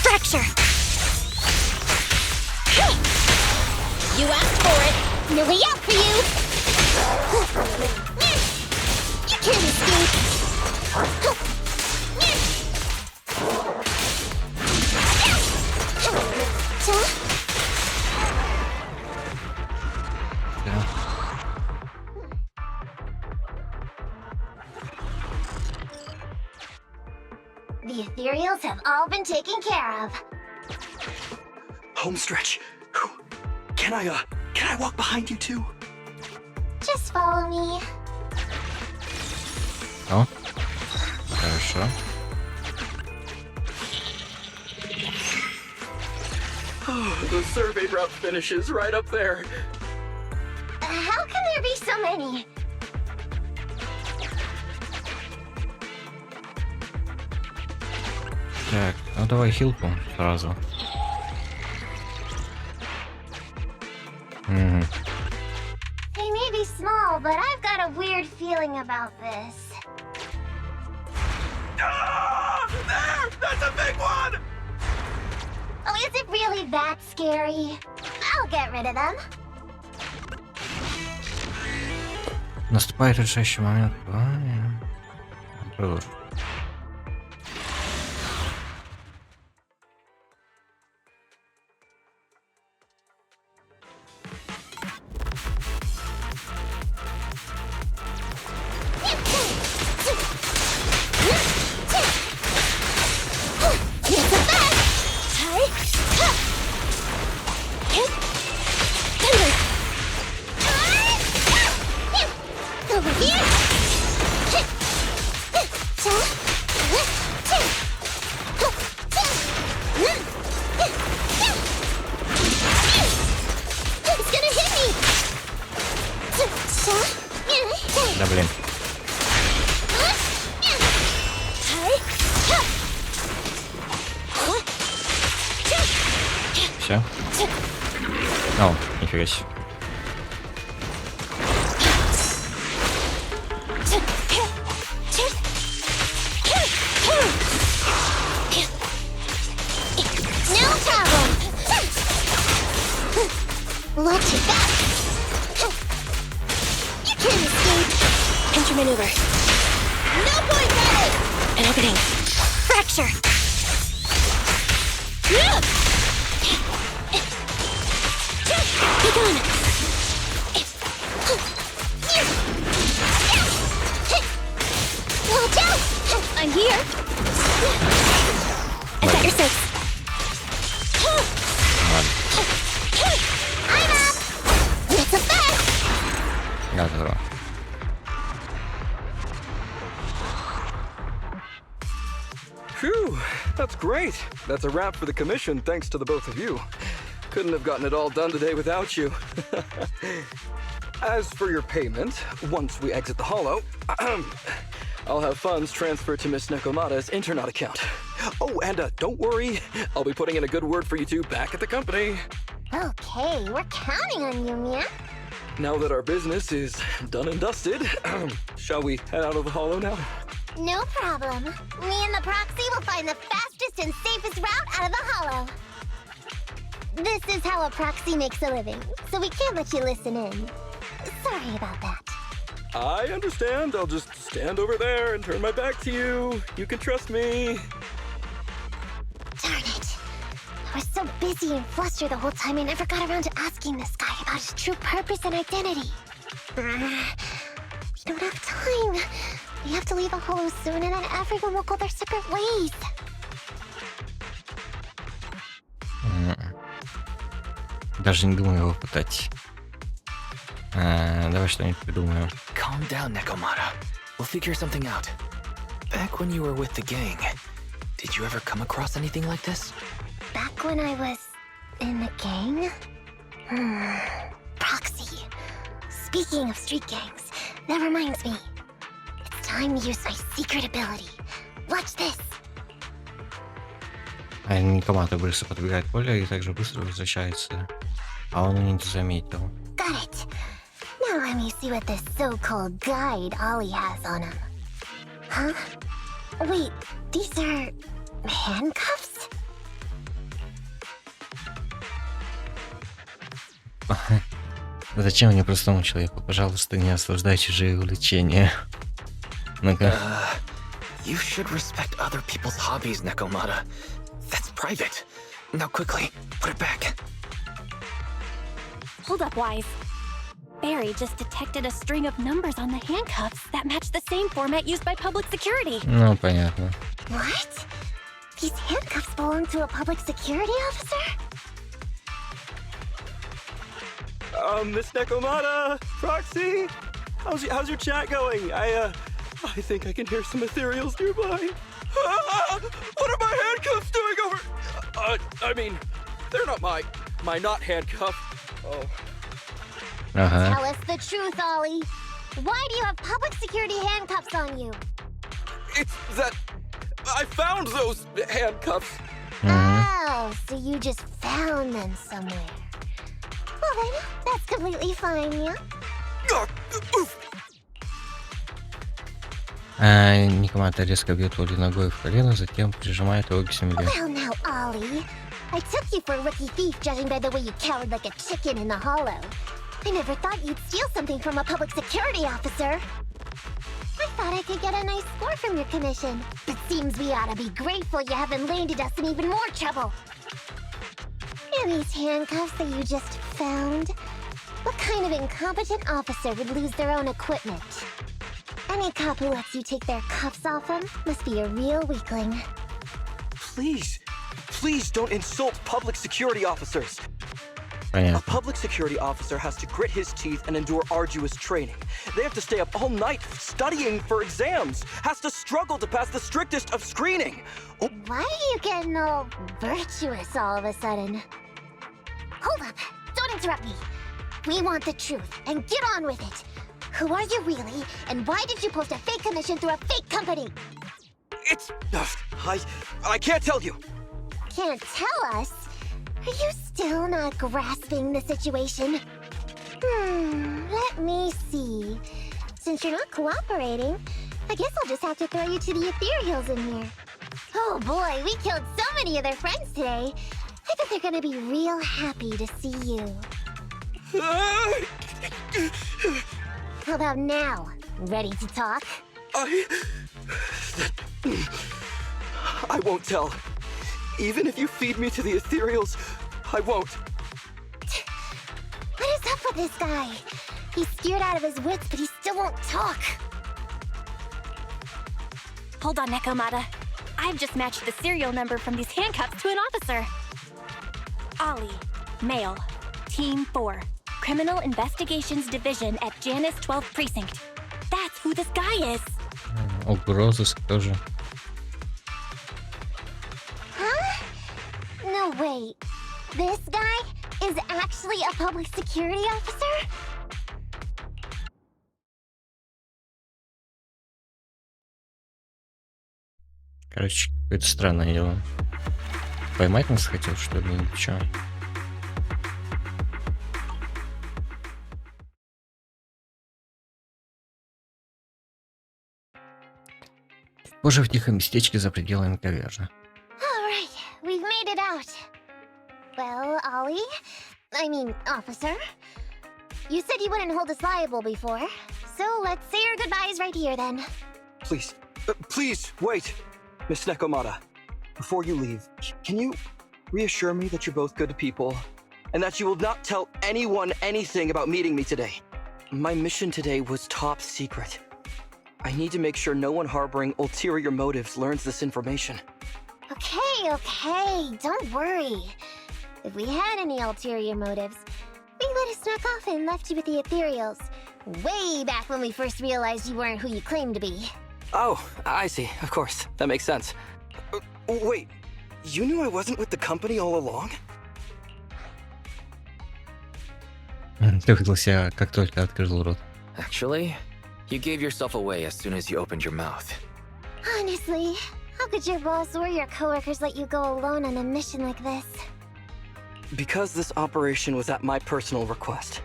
Speaker 2: Fracture. You asked for it. No way out for you. You can't escape. The ethereals have all been taken care of.
Speaker 5: Home stretch. Can I walk behind you too?
Speaker 2: Just follow me.
Speaker 1: О, хорошо.
Speaker 5: The survey route finishes right up there.
Speaker 2: How can there be so many?
Speaker 1: Так, ну давай хилку сразу. Угу.
Speaker 2: They may be small, but I've got a weird feeling about this.
Speaker 5: Ah! There! That's a big one!
Speaker 2: Oh, is it really that scary? I'll get rid of them.
Speaker 1: Наступает решающий момент. Продолжим.
Speaker 2: Over here. It's gonna hit me.
Speaker 1: Да блин. Все. О, нифига себе.
Speaker 2: Watch it back! You can't escape! Countermaneuver. No point ready! An opening. Fracture! Be gone! Watch out! I'm here! I've got your six. I'm up! It's a fact!
Speaker 1: Готово.
Speaker 5: Phew, that's great. That's a wrap for the commission, thanks to the both of you. Couldn't have gotten it all done today without you. As for your payment, once we exit the hollow, I'll have funds transferred to Miss Necomata's Internet account. Oh, and don't worry, I'll be putting in a good word for you two back at the company.
Speaker 2: Okay, we're counting on you, Mia.
Speaker 5: Now that our business is done and dusted, shall we head out of the hollow now?
Speaker 2: No problem. Me and the proxy will find the fastest and safest route out of the hollow. This is how a proxy makes a living, so we can't let you listen in. Sorry about that.
Speaker 5: I understand. I'll just stand over there and turn my back to you. You can trust me.
Speaker 2: Darn it. was so busy and flustered the whole time I never got around to asking this guy about his true purpose and identity. We don't have time. We have to leave the hollow soon and then everyone will go their separate ways.
Speaker 1: Даже не думаю его пытать. Давай что-нибудь придумаем.
Speaker 3: Calm down, Necomata. We'll figure something out. Back when you were with the gang, did you ever come across anything like this?
Speaker 2: Back when I was in the gang? Proxy. Speaking of street gangs, that reminds me. It's time to use my secret ability. Watch this.
Speaker 1: Некоматы быстро подбегает поле и также быстро возвращается. А он и не заметил.
Speaker 2: Got it. Now let me see what this so-called guide Ollie has on him. Huh? Wait, these are handcuffs?
Speaker 1: Зачем мне простому человеку? Пожалуйста, не осуждай чужие увлечения. Ну-ка.
Speaker 3: You should respect other people's hobbies, Necomata. That's private. Now quickly, put it back.
Speaker 6: Hold up, Wise. Barry just detected a string of numbers on the handcuffs that match the same format used by public security.
Speaker 1: Ну, понятно.
Speaker 2: What? These handcuffs belong to a public security officer?
Speaker 5: Miss Necomata, Proxy, how's your chat going? I think I can hear some ethereals nearby. What are my handcuffs doing over? I mean, they're not my not handcuff. Oh.
Speaker 2: Tell us the truth, Ollie. Why do you have public security handcuffs on you?
Speaker 5: It's that I found those handcuffs.
Speaker 2: Oh, so you just found them somewhere. Well then, that's completely fine, yeah?
Speaker 1: Некоматы резко бьет Олли ногой в колено, затем прижимает его к земле.
Speaker 2: Well now, Ollie. I took you for a rookie thief judging by the way you cowered like a chicken in the hollow. I never thought you'd steal something from a public security officer. I thought I could get a nice score from your commission. But seems we ought to be grateful you haven't landed us in even more trouble. And these handcuffs that you just found? What kind of incompetent officer would lose their own equipment? Any cop who lets you take their cuffs off them must be a real weakling.
Speaker 5: Please don't insult public security officers.
Speaker 1: Понятно.
Speaker 5: A public security officer has to grit his teeth and endure arduous training. They have to stay up all night studying for exams, has to struggle to pass the strictest of screening. Oh.
Speaker 2: Why are you getting all virtuous all of a sudden? Hold up, don't interrupt me. We want the truth, and get on with it. Who are you really, and why did you post a fake commission through a fake company?
Speaker 5: It's... I can't tell you.
Speaker 2: Can't tell us? Are you still not grasping the situation? Let me see. Since you're not cooperating, I guess I'll just have to throw you to the ethereals in here. Oh boy, we killed so many of their friends today. I bet they're gonna be real happy to see you. How about now? Ready to talk?
Speaker 5: I won't tell. Even if you feed me to the ethereals, I won't.
Speaker 2: What is up with this guy? He's scared out of his wits, but he still won't talk.
Speaker 6: Hold on, Necomata. I've just matched the serial number from these handcuffs to an officer. Ollie, male, Team 4, Criminal Investigations Division at Janus 12th Precinct. That's who this guy is.
Speaker 1: Розыск тоже.
Speaker 2: Huh? No, wait. This guy is actually a public security officer?
Speaker 1: Короче, какое-то странное дело. Поймать нас хотел, что ли, или чё? Позже в тихом местечке за пределами каверны.
Speaker 2: Alright, we've made it out. Well, Ollie, officer, you said you wouldn't hold us liable before, so let's say our goodbyes right here then.
Speaker 5: Please, wait. Miss Necomata, before you leave, can you reassure me that you're both good people, and that you will not tell anyone anything about meeting me today. My mission today was top secret. I need to make sure no one harboring ulterior motives learns this information.
Speaker 2: Okay, don't worry. If we had any ulterior motives, we would have snuck off and left you with the ethereals. Way back when we first realized you weren't who you claimed to be.
Speaker 5: Oh, I see. Of course. That makes sense. Wait, you knew I wasn't with the company all along?
Speaker 1: Ты выдал себя, как только открыл рот.
Speaker 3: Actually, you gave yourself away as soon as you opened your mouth.
Speaker 2: Honestly, how could your boss or your coworkers let you go alone on a mission like this?
Speaker 5: Because this operation was at my personal request.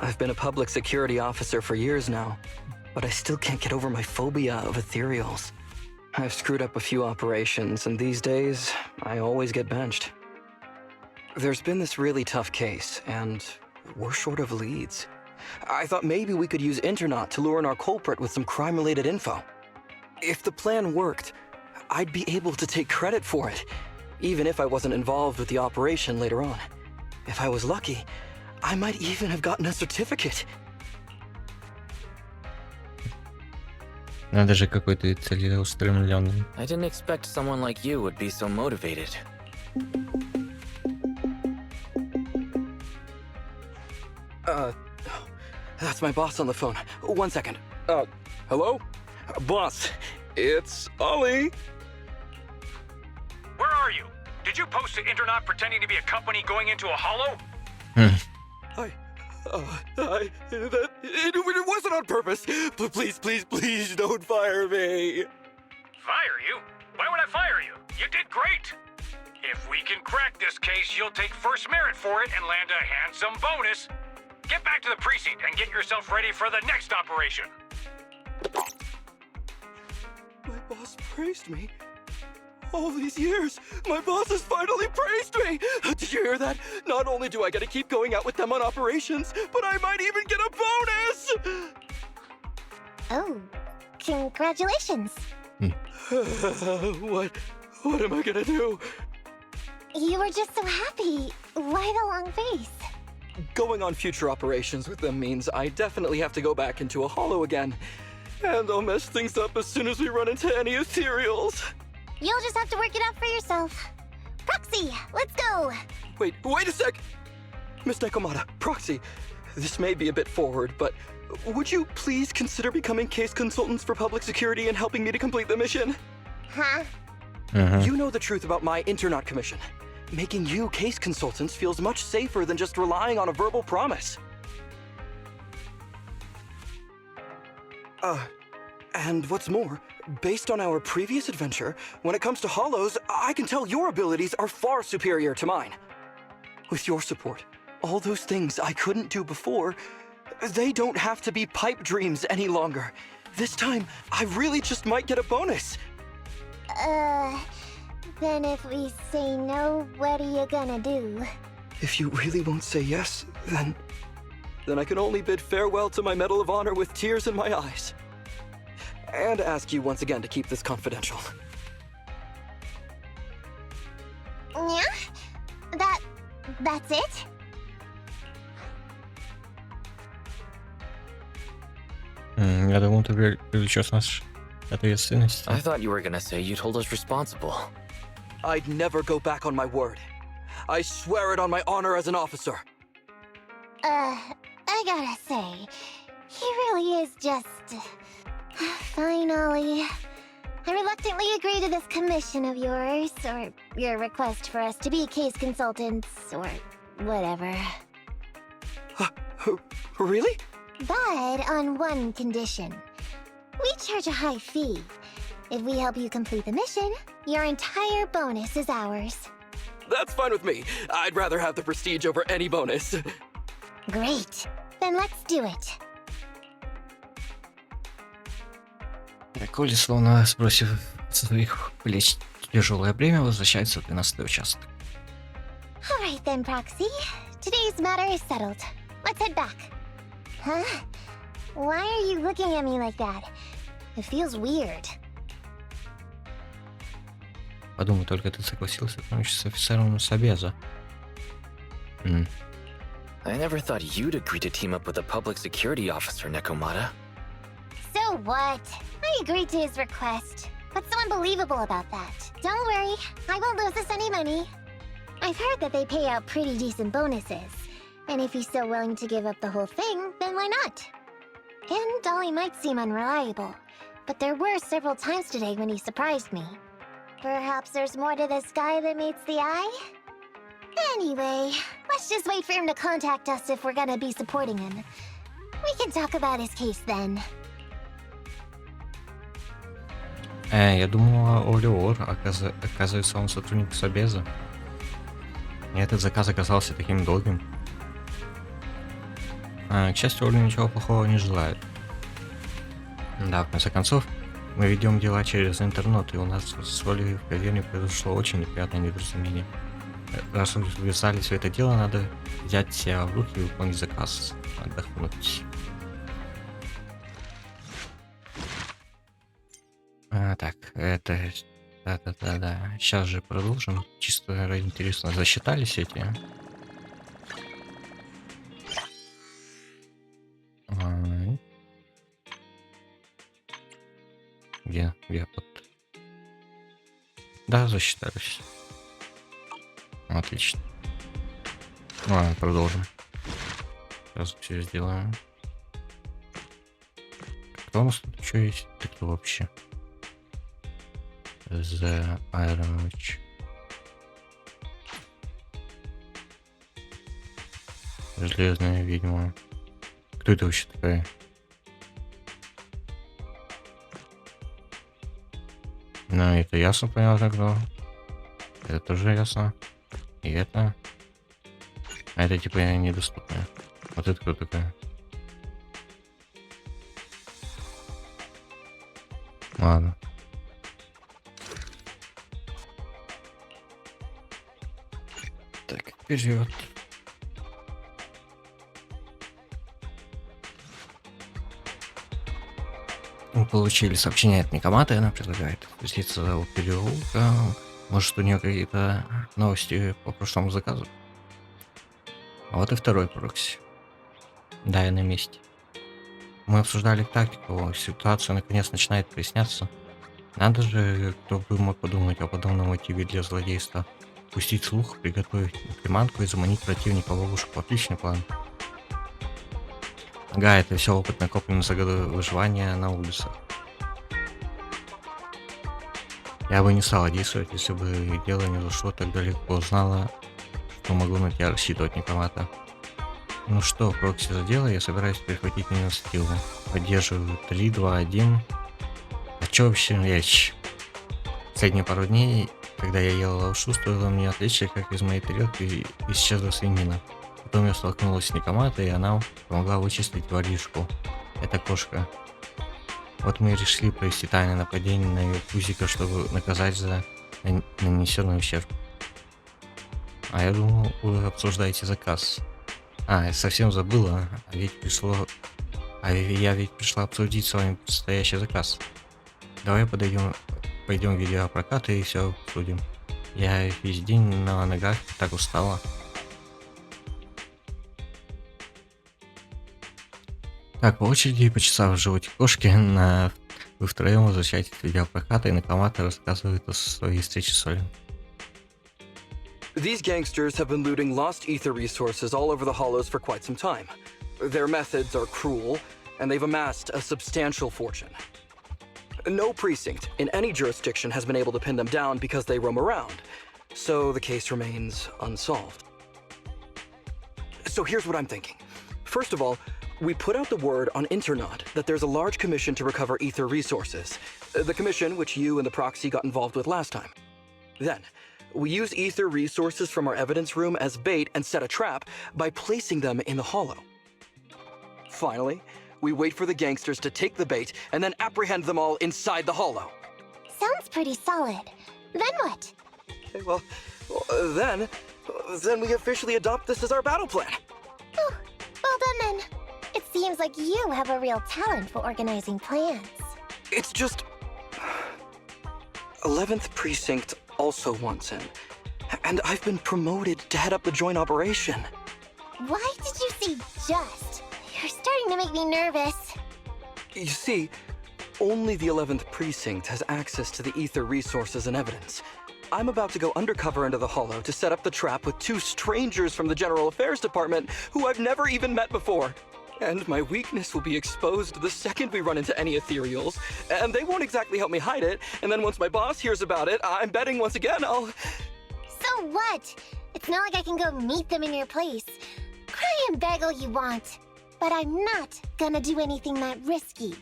Speaker 5: I've been a public security officer for years now, but I still can't get over my phobia of ethereals. I've screwed up a few operations, and these days, I always get benched. There's been this really tough case, and we're short of leads. I thought maybe we could use Internaut to lure in our culprit with some crime-related info. If the plan worked, I'd be able to take credit for it, even if I wasn't involved with the operation later on. If I was lucky, I might even have gotten a certificate.
Speaker 1: Надо же, какой ты целеустремленный.
Speaker 3: I didn't expect someone like you would be so motivated.
Speaker 5: That's my boss on the phone. 1 second. Hello? Boss, it's Ollie.
Speaker 7: Where are you? Did you post to Internaut pretending to be a company going into a hollow?
Speaker 5: It wasn't on purpose. But please don't fire me.
Speaker 7: Fire you? Why would I fire you? You did great. If we can crack this case, you'll take first merit for it and land a handsome bonus. Get back to the precinct and get yourself ready for the next operation.
Speaker 5: My boss praised me. All these years, my boss has finally praised me! Did you hear that? Not only do I get to keep going out with them on operations, but I might even get a bonus!
Speaker 2: Oh, congratulations.
Speaker 5: What am I gonna do?
Speaker 2: You were just so happy. Why the long face?
Speaker 5: Going on future operations with them means I definitely have to go back into a hollow again. And I'll mess things up as soon as we run into any ethereals.
Speaker 2: You'll just have to work it out for yourself. Proxy, let's go!
Speaker 5: Wait a sec! Miss Necomata, Proxy, this may be a bit forward, but would you please consider becoming case consultants for public security and helping me to complete the mission?
Speaker 2: Huh?
Speaker 5: You know the truth about my Internaut commission. Making you case consultants feels much safer than just relying on a verbal promise. And what's more, based on our previous adventure, when it comes to hollows, I can tell your abilities are far superior to mine. With your support, all those things I couldn't do before, they don't have to be pipe dreams any longer. This time, I really just might get a bonus.
Speaker 2: Then if we say no, what are you gonna do?
Speaker 5: If you really won't say yes, then I can only bid farewell to my Medal of Honor with tears in my eyes. And ask you once again to keep this confidential.
Speaker 2: Yeah? That's it?
Speaker 1: Я думал, ты привлечешь нас ответственность.
Speaker 3: I thought you were gonna say you'd hold us responsible.
Speaker 5: I'd never go back on my word. I swear it on my honor as an officer.
Speaker 2: I gotta say, he really is just... Fine, Ollie. I reluctantly agree to this commission of yours, or your request for us to be case consultants, or whatever.
Speaker 5: Really?
Speaker 2: But on one condition. We charge a high fee. If we help you complete the mission, your entire bonus is ours.
Speaker 5: That's fine with me. I'd rather have the prestige over any bonus.
Speaker 2: Great. Then let's do it.
Speaker 1: Коли, словно сбросив со своих плеч тяжелое бремя, возвращается в 12-й участок.
Speaker 2: Alright then, Proxy. Today's matter is settled. Let's head back. Huh? Why are you looking at me like that? It feels weird.
Speaker 1: Подумай, только ты согласился помочь с офицером Собеза.
Speaker 3: I never thought you'd agree to team up with a public security officer, Necomata.
Speaker 2: So what? I agreed to his request. What's so unbelievable about that? Don't worry, I won't lose us any money. I've heard that they pay out pretty decent bonuses. And if he's so willing to give up the whole thing, then why not? And Dolly might seem unreliable, but there were several times today when he surprised me. Perhaps there's more to this guy than meets the eye? Anyway, let's just wait for him to contact us if we're gonna be supporting him. We can talk about his case then.
Speaker 1: Я думала, Оливер, оказывается, он сотрудник Собеза. И этот заказ оказался таким долгим. К счастью, Оля ничего плохого не желает. Да, в конце концов, мы ведем дела через интернет, и у нас с Олей в каверне произошло очень неприятное недоразумение. Раз мы ввязались в это дело, надо взять себя в руки и выполнить заказ, отдохнуть. Так, это... Да. Сейчас же продолжим. Чисто ради интересно, засчитались эти? Где вот? Да, засчитались. Отлично. Ладно, продолжим. Сейчас все сделаем. Кто у нас тут еще есть? Ты кто вообще? The Iron Witch. Железная ведьма. Кто это вообще такая? Ну, это ясно, понятно, кто. Это тоже ясно. И это. А это типа недоступная. Вот это кто такая? Ладно. Так, вперед. Мы получили сообщение от Некоматы, она предлагает спуститься у переулка. Может, у нее какие-то новости по прошлому заказу? А вот и второй прокси. Да, я на месте. Мы обсуждали тактику, ситуация наконец начинает проясняться. Надо же, кто бы мог подумать о подобном мотиве для злодейства. Пустить слух, приготовить приманку и заманить противника в ловушку. Отличный план. Ага, это все опыт, накопленный за годы выживания на улицах. Я бы не стала действовать, если бы дело не зашло так далеко. Знала, что могу на тебя рассчитывать, Некомата. Ну что, прокси за дело, я собираюсь перехватить инициативу. Поддерживаю 3, 2, 1. А чё вообще речь? Последние пару дней, когда я ел лапшу, стоило мне отвлечься, как из моей тарелки исчезла свинина. Потом я столкнулась с Некоматой, и она помогла вычислить воришку. Это кошка. Вот мы и решили провести тайное нападение на ее пузика, чтобы наказать за нанесенный ущерб. А я думал, вы обсуждаете заказ. Я совсем забыла, я ведь пришла обсудить с вами предстоящий заказ. Давай пойдем в видеопрокат и все обсудим. Я весь день на ногах, так устала. Так, по очереди, почесав в животе кошки, вы втроем возвращаетесь в видеопрокат, и Некоматы рассказывает о своей встрече с Олей.
Speaker 5: These gangsters have been looting lost ether resources all over the hollows for quite some time. Their methods are cruel, and they've amassed a substantial fortune. No precinct in any jurisdiction has been able to pin them down because they roam around, so the case remains unsolved. So here's what I'm thinking. First of all, we put out the word on Internet that there's a large commission to recover ether resources. The commission which you and the proxy got involved with last time. Then, we use ether resources from our evidence room as bait and set a trap by placing them in the hollow. Finally, we wait for the gangsters to take the bait and then apprehend them all inside the hollow.
Speaker 2: Sounds pretty solid. Then what?
Speaker 5: Okay, well, then we officially adopt this as our battle plan.
Speaker 2: Oh, well done then. It seems like you have a real talent for organizing plans.
Speaker 5: It's just 11th Precinct also wants in. And I've been promoted to head up the joint operation.
Speaker 2: Why did you say just? You're starting to make me nervous.
Speaker 5: You see, only the 11th Precinct has access to the ether resources and evidence. I'm about to go undercover into the Hollow to set up the trap with 2 strangers from the General Affairs Department who I've never even met before. And my weakness will be exposed the second we run into any ethereals, and they won't exactly help me hide it, and then once my boss hears about it, I'm betting once again I'll...
Speaker 2: So what? It's not like I can go meet them in your place. Cry and beg all you want. But I'm not gonna do anything that risky.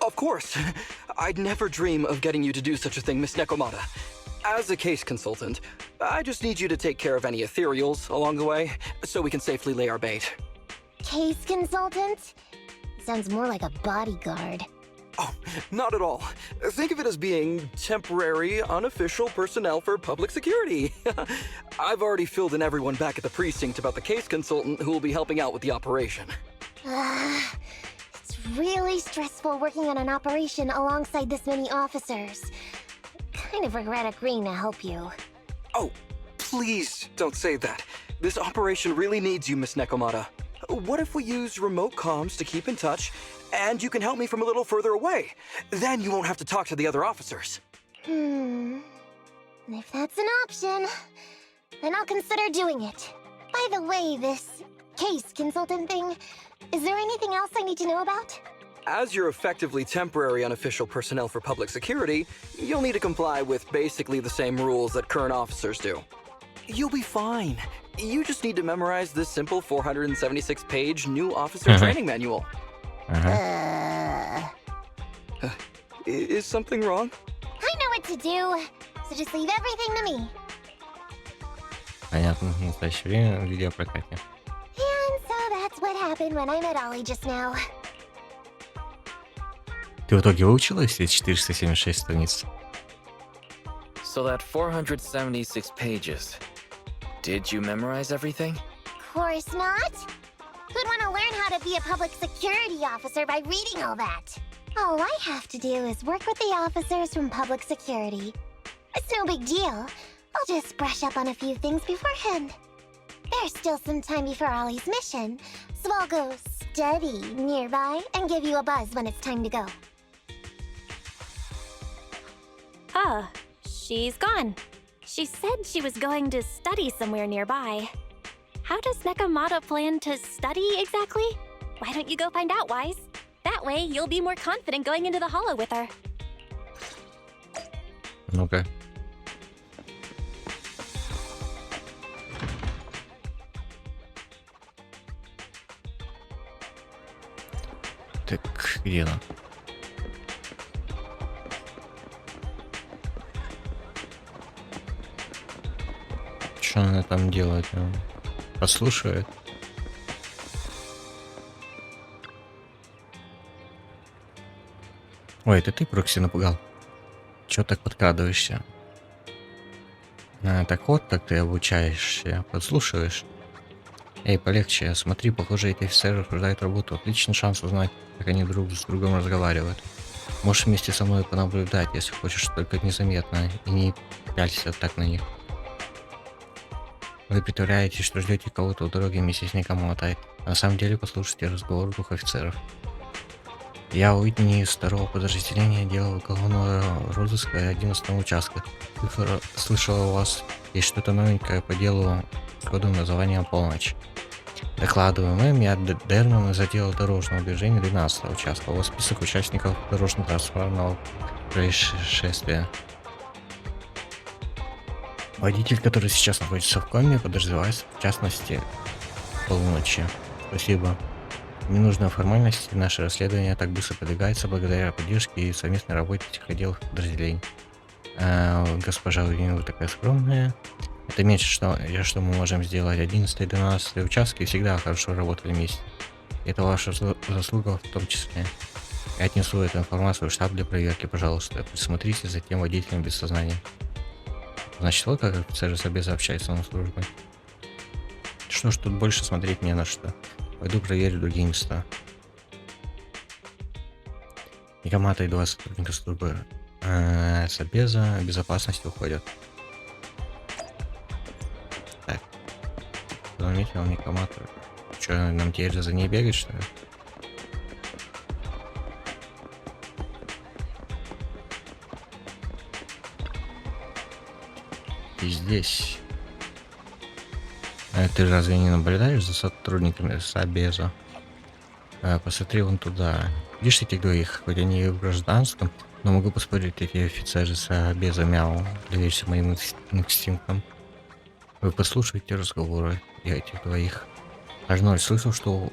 Speaker 5: Of course. I'd never dream of getting you to do such a thing, Miss Necomata. As a case consultant, I just need you to take care of any ethereals along the way, so we can safely lay our bait.
Speaker 2: Case consultant? Sounds more like a bodyguard.
Speaker 5: Oh, not at all. Think of it as being temporary, unofficial personnel for public security. I've already filled in everyone back at the precinct about the case consultant who will be helping out with the operation.
Speaker 2: It's really stressful working on an operation alongside this many officers. Kind of regret agreeing to help you.
Speaker 5: Oh, please don't say that. This operation really needs you, Miss Necomata. What if we use remote comms to keep in touch, and you can help me from a little further away? Then you won't have to talk to the other officers.
Speaker 2: If that's an option, then I'll consider doing it. By the way, this case consultant thing, is there anything else I need to know about?
Speaker 5: As you're effectively temporary unofficial personnel for public security, you'll need to comply with basically the same rules that current officers do. You'll be fine. You just need to memorize this simple 476-page new officer training manual. Is something wrong?
Speaker 2: I know what to do, so just leave everything to me.
Speaker 1: Понятно, в настоящее время в видеопрокате.
Speaker 2: And so that's what happened when I met Ollie just now.
Speaker 1: Ты в итоге выучила все 476 страниц?
Speaker 3: So that 476 pages. Did you memorize everything?
Speaker 2: Of course not. Who'd want to learn how to be a public security officer by reading all that? All I have to do is work with the officers from public security. It's no big deal. I'll just brush up on a few things beforehand. There's still some time before Ollie's mission, so I'll go study nearby and give you a buzz when it's time to go.
Speaker 6: Ah, she's gone. She said she was going to study somewhere nearby. How does Necomata plan to study exactly? Why don't you go find out, Wise? That way, you'll be more confident going into the Hollow with her.
Speaker 1: Ну-ка. Так, где она? Что она там делает? Послушает. Ой, это ты, Прокси, напугал? Чё так подкрадываешься? Так вот, так ты обучаешься, подслушиваешь. Эй, полегче, смотри, похоже, эти офицеры обсуждают работу. Отличный шанс узнать, как они друг с другом разговаривают. Можешь вместе со мной понаблюдать, если хочешь, только незаметно, и не пялься так на них. Вы притворяетесь, что ждете кого-то у дороги вместе с Некоматой, а на самом деле послушайте разговор двух офицеров. Я Уитни из 2-го подразделения отдела уголовного розыска 11-го участка. Слышала, у вас есть что-то новенькое по делу с кодовым названием «Полночь». Докладываю, я Дерман из отдела дорожного движения 12-го участка. У вас список участников дорожно-транспортного происшествия. Водитель, который сейчас находится в коме, подозревается в частности полуночи. Спасибо. Ненужные формальности, наше расследование так быстро продвигается благодаря поддержке и совместной работе этих отделов подразделений. Госпожа Уильям, вы такая скромная. Это меньше, что мы можем сделать. 11 и 12 участки всегда хорошо работали вместе. Это ваша заслуга в том числе. Я отнесу эту информацию в штаб для проверки, пожалуйста. Присмотрите за тем водителем без сознания. Значит, вот как офицеры с собой общаются на службе. Что ж, тут больше смотреть не на что. Пойду проверю другие места. Некоматы и 2 сотрудника службы С обеза безопасность уходят. Так. Заметил Некоматы. Что, нам теперь за ней бегать, что ли? И здесь. А ты разве не наблюдаешь за сотрудниками Собеза? Посмотри вон туда. Видишь этих двоих? Хоть они и в гражданском, но могу поспорить, эти офицеры Собеза мяу. Доверься моим инстинктам. Вы послушайте разговоры этих двоих. Арнольд слышал, что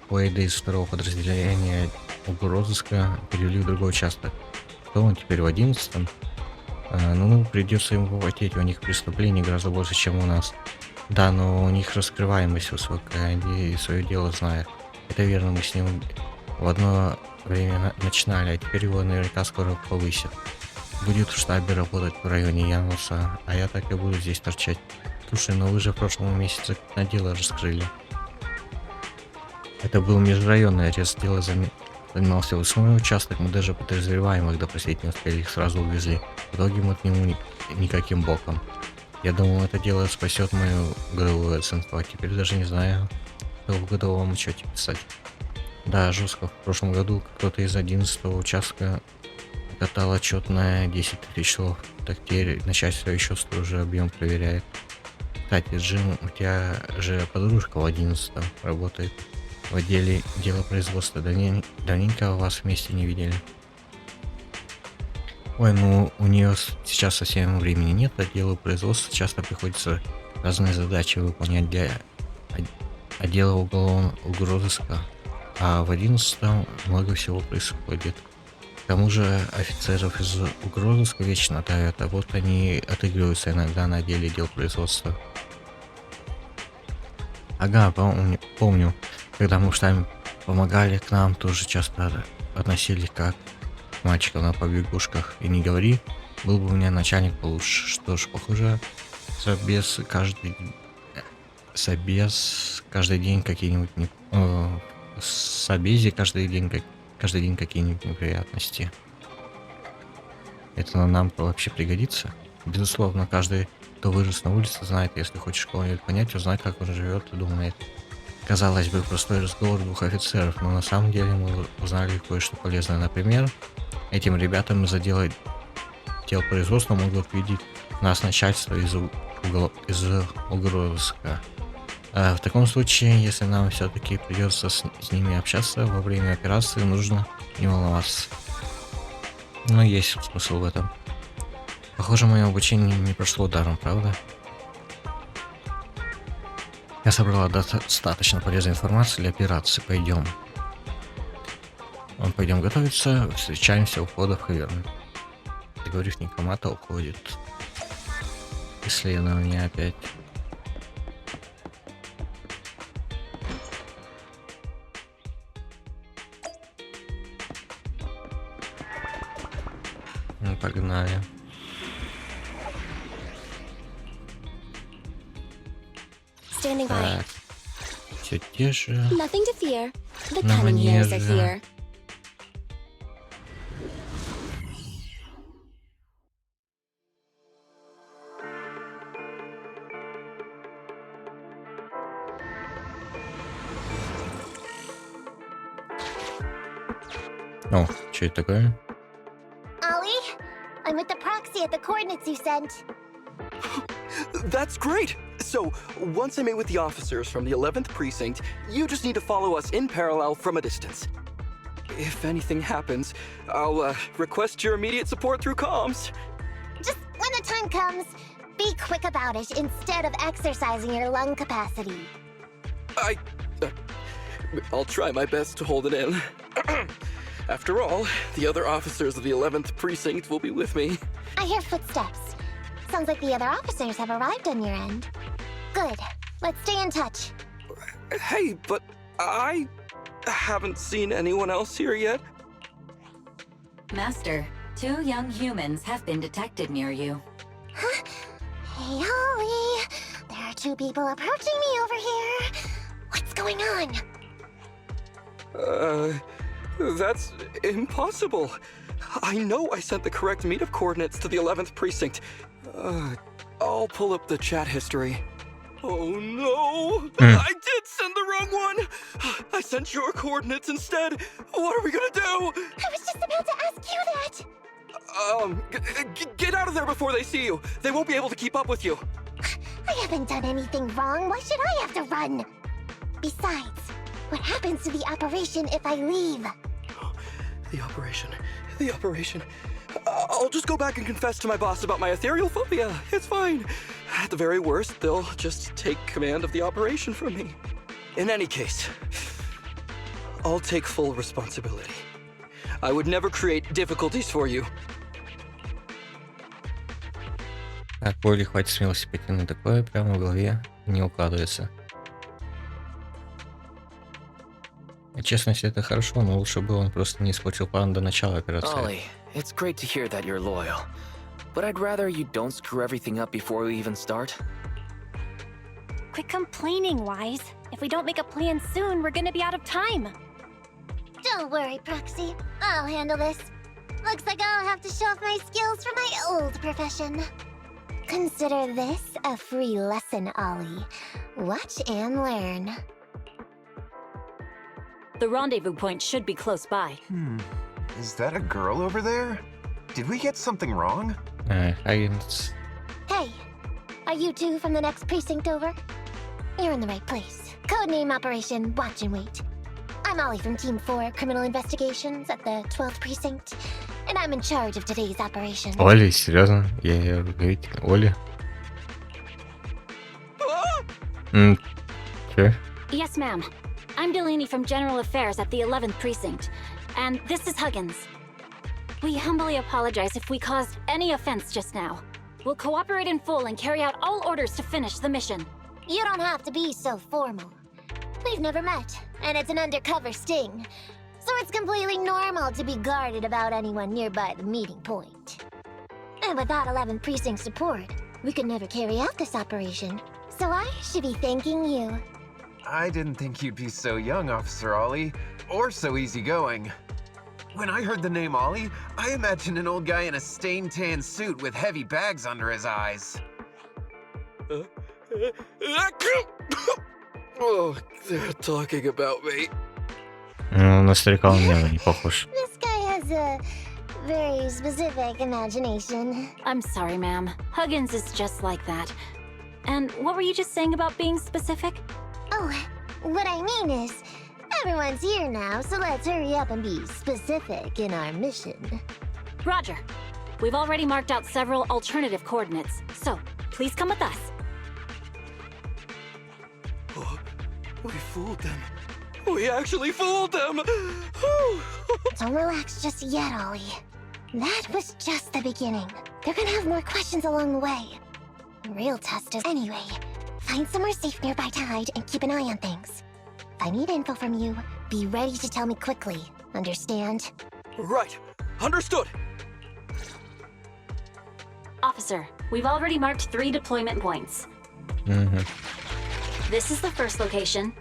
Speaker 1: Уэйда из второго подразделения угрозыска перевели в другой участок. Что он теперь в 11-м? Ну, придется ему попотеть, у них преступлений гораздо больше, чем у нас. Да, но у них раскрываемость высокая, они свое дело знают. Это верно, мы с ним в одно время начинали, а теперь его наверняка скоро повысят. Будет в штабе работать в районе Януса, а я так и буду здесь торчать. Слушай, но вы же в прошлом месяце на дело раскрыли. Это был межрайонный арест, дело занимался высокий участок, мы даже подозреваемых допросить не успели, их сразу увезли. В итоге мы к нему никаким боком. Я думал, это дело спасет мою годовую оценку, а теперь даже не знаю, что в годовом отчете писать. Да, жестко. В прошлом году кто-то из 11-го участка катал отчет на 10 тысяч слов. Так теперь начальство еще строже объем проверяет. Кстати, Джим, у тебя же подружка в 11-м работает в отделе дела производства. Давненько вас вместе не видели. Ой, ну у нее сейчас совсем времени нет, отделу производства часто приходится разные задачи выполнять для отдела уголовного угрозыска, а в 11-м много всего происходит. К тому же офицеров из угрозыска вечно давят, а вот они отыгрываются иногда на отделе дел производства. Ага, помню, когда мы в штабе помогали, к нам тоже часто относили как мальчиков на побегушках. И не говори, был бы у меня начальник получше. Что ж, похоже, Собез каждый день какие-нибудь Собезе каждый день какие-нибудь неприятности. Это нам-то вообще пригодится? Безусловно, каждый, кто вырос на улице, знает, если хочешь кого-нибудь понять, узнать, как он живет и думает. Казалось бы, простой разговор двух офицеров, но на самом деле мы узнали кое-что полезное. Например, этим ребятам из отдела дел производства могут видеть нас начальство из угрозыска. В таком случае, если нам все-таки придется с ними общаться во время операции, нужно не волноваться. Но есть смысл в этом. Похоже, мое обучение не прошло даром, правда? Я собрала достаточно полезной информации для операции. Пойдем готовиться. Встречаемся у входа в каверны. Договорив, Некоматы уходит. Исследование опять. Ну, погнали.
Speaker 6: Standing by.
Speaker 1: Так. Все те же.
Speaker 6: Nothing to fear. The
Speaker 1: На
Speaker 6: cunning hairs are
Speaker 1: манеже.
Speaker 6: here.
Speaker 1: О, что это такое?
Speaker 2: Ollie, I'm with the proxy at the coordinates you sent.
Speaker 5: That's great! So, once I meet with the officers from the 11th precinct, you just need to follow us in parallel from a distance. If anything happens, I'll request your immediate support through comms.
Speaker 2: Just when the time comes, be quick about it instead of exercising your lung capacity.
Speaker 5: I'll try my best to hold it in. After all, the other officers of the 11th precinct will be with me.
Speaker 2: I hear footsteps. Sounds like the other officers have arrived on your end. Good. Let's stay in touch.
Speaker 5: Hey, but I haven't seen anyone else here yet.
Speaker 4: Master, 2 young humans have been detected near you.
Speaker 2: Huh? Hey, Ollie. There are 2 people approaching me over here. What's going on?
Speaker 5: That's impossible. I know I sent the correct meetup coordinates to the 11th precinct. I'll pull up the chat history. Oh no! I did send the wrong one! I sent your coordinates instead! What are we gonna do?
Speaker 2: I was just about to ask you that!
Speaker 5: Get out of there before they see you! They won't be able to keep up with you!
Speaker 2: I haven't done anything wrong. Why should I have to run? Besides, what happens to the operation if I leave?
Speaker 5: The operation. I'll just go back and confess to my boss about my ethereal phobia. It's fine. At the very worst, they'll just take command of the operation from me. In any case, I'll take full responsibility. I would never create difficulties for you.
Speaker 1: Так, Оли, хватит смелости пойти на такое, прямо в голове не укладывается. Честно, если это хорошо, но лучше бы он просто не испортил план до начала операции.
Speaker 3: Ollie, it's great to hear that you're loyal. But I'd rather you don't screw everything up before we even start.
Speaker 6: Quit complaining, Wise. If we don't make a plan soon, we're gonna be out of time.
Speaker 2: Don't worry, Proxy. I'll handle this. Looks like I'll have to show off my skills from my old profession. Consider this a free lesson, Ollie. Watch and learn.
Speaker 4: The rendezvous point should be close by.
Speaker 8: Is that a girl over there? Did we get something wrong?
Speaker 1: Агент.
Speaker 2: Hey, are you two from the next precinct over? You're in the right place. Codename Operation Watch and Wait. I'm Ollie from Team 4 Criminal Investigations at the 12th Precinct, and I'm in charge of today's operation.
Speaker 1: Оли, серьезно? Я говорить, Оли. Че?
Speaker 6: Yes, ma'am. I'm Delaney from General Affairs at the 11th Precinct, and this is Huggins. We humbly apologize if we caused any offense just now. We'll cooperate in full and carry out all orders to finish the mission.
Speaker 2: You don't have to be so formal. We've never met, and it's an undercover sting, so it's completely normal to be guarded about anyone nearby the meeting point. And without 11th Precinct support, we could never carry out this operation, so I should be thanking you.
Speaker 8: I didn't think you'd be so young, Officer Ollie, or so easygoing. When I heard the name Ollie, I imagined an old guy in a stained tan suit with heavy bags under his eyes.
Speaker 5: Oh, they're talking about me.
Speaker 1: Ну, на старика он мне не похож.
Speaker 2: This guy has a very specific imagination.
Speaker 6: I'm sorry, ma'am. Huggins is just like that. And what were you just saying about being specific?
Speaker 2: Oh, what I mean is, everyone's here now, so let's hurry up and be specific in our mission.
Speaker 6: Roger. We've already marked out several alternative coordinates, so please come with us.
Speaker 5: Oh, we fooled them. We actually fooled them! Whew.
Speaker 2: Don't relax just yet, Ollie. That was just the beginning. They're gonna have more questions along the way. The real test is anyway. Find somewhere safe nearby to hide and keep an eye on things. If I need info from you, be ready to tell me quickly. Understand?
Speaker 5: Right. Understood.
Speaker 6: Officer, we've already marked 3 deployment points. This is the first location.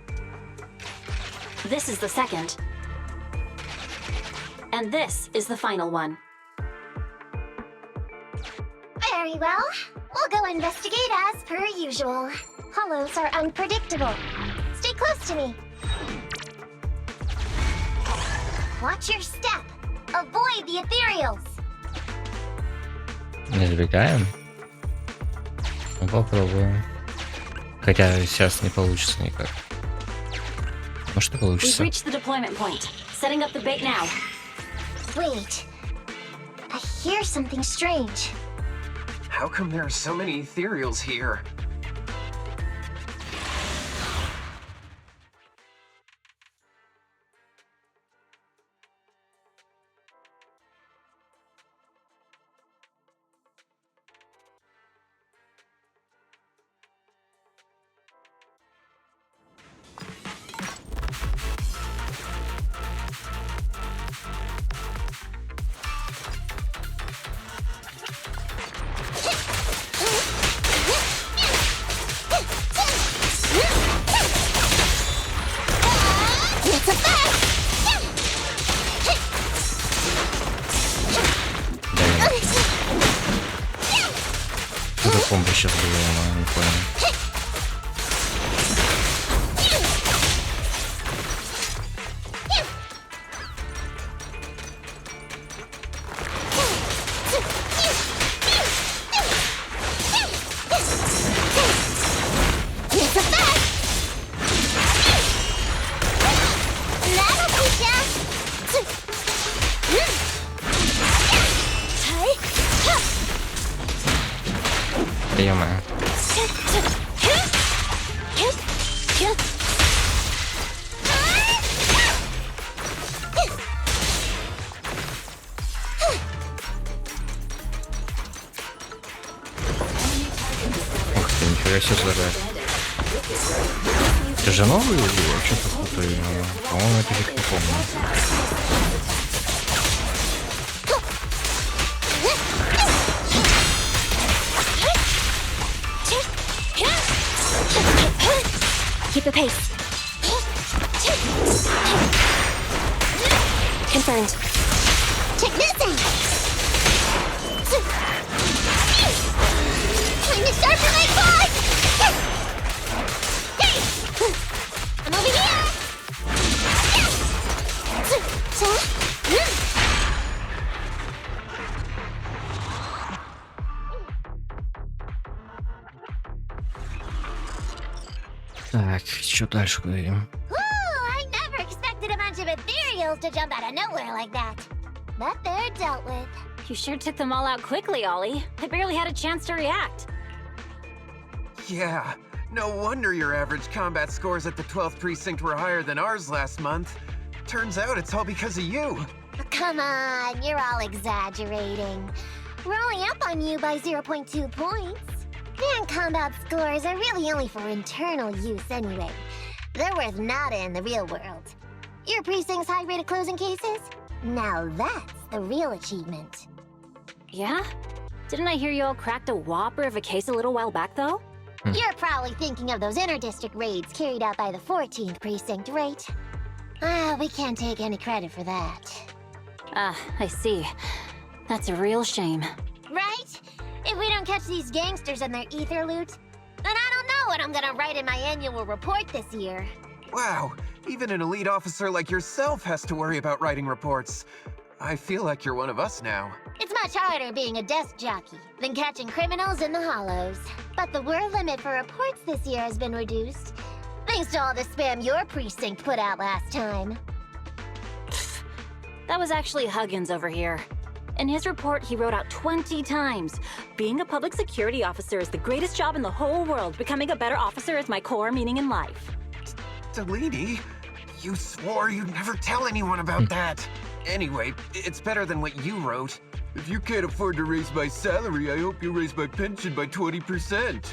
Speaker 6: This is the second. And this is the final one.
Speaker 2: Very well. We'll go investigate as per usual. Hollows are unpredictable. Stay close to me. Watch your step. Avoid the ethereals.
Speaker 1: Не сбегаем? Ну, попробуем. Хотя сейчас не получится никак. Может, и
Speaker 6: We've
Speaker 1: получится.
Speaker 6: reached the deployment point. Setting up the bait now.
Speaker 2: Wait. I hear something strange.
Speaker 8: How come there are so many ethereals here?
Speaker 1: Что за комбо сейчас было, я не понял. Ё-моё. Ух ты, нифига себе заряд. Это же новый или я что-то путаю? По-моему, это фиг не помню.
Speaker 6: Keep the pace. Confirmed.
Speaker 2: Check this out! Time to sharpen my claws! Hey! I'm over here!
Speaker 1: Так, что дальше говорим?
Speaker 2: I never expected a bunch of ethereals to jump out of nowhere like that. But they're dealt with.
Speaker 6: You sure took them all out quickly, Ollie. I barely had a chance to react.
Speaker 8: Yeah, no wonder your average combat scores at the 12th precinct were higher than ours last month. Turns out it's all because of you.
Speaker 2: Come on, you're all exaggerating. We're only up on you by 0.2 points. And combat scores are really only for internal use anyway. They're worth nada in the real world. Your precinct's high rate of closing cases? Now that's the real achievement.
Speaker 6: Yeah? Didn't I hear you all cracked a whopper of a case a little while back, though?
Speaker 2: You're probably thinking of those inter-district raids carried out by the 14th precinct, right? We can't take any credit for that.
Speaker 6: Ah, I see. That's a real shame.
Speaker 2: Right? If we don't catch these gangsters and their ether loot, then I don't know what I'm gonna write in my annual report this year.
Speaker 8: Wow, even an elite officer like yourself has to worry about writing reports. I feel like you're one of us now.
Speaker 2: It's much harder being a desk jockey than catching criminals in the hollows. But the word limit for reports this year has been reduced, thanks to all the spam your precinct put out last time.
Speaker 6: That was actually Huggins over here. In his report, he wrote out 20 times. Being a public security officer is the greatest job in the whole world. Becoming a better officer is my core meaning in life.
Speaker 8: Delaney, you swore you'd never tell anyone about that. Anyway, it's better than what you wrote. If you can't afford to raise my salary, I hope you raise my pension by 20%.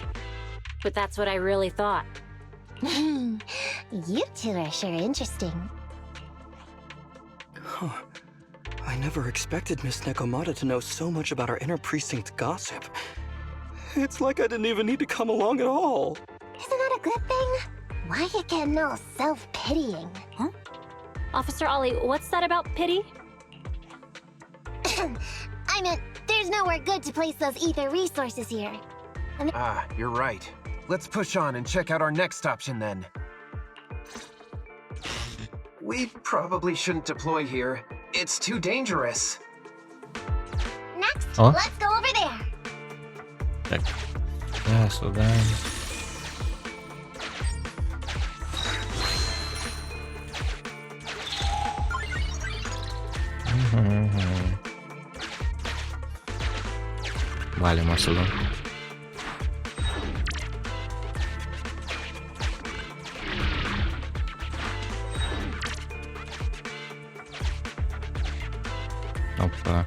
Speaker 6: But that's what I really thought.
Speaker 2: You two are sure interesting.
Speaker 5: Huh. I never expected Miss Necomata to know so much about our inter-precinct gossip. It's like I didn't even need to come along at all.
Speaker 2: Isn't that a good thing? Why you getting all self-pitying?
Speaker 6: Huh? Officer Ollie, what's that about pity?
Speaker 2: I meant, there's nowhere good to place those ether resources here.
Speaker 8: Ah, you're right. Let's push on and check out our next option then. We probably shouldn't deploy here. It's too dangerous.
Speaker 2: Next,
Speaker 1: Oh.
Speaker 2: let's go over there.
Speaker 1: Так, да, сюда. Валим отсюда. Опа.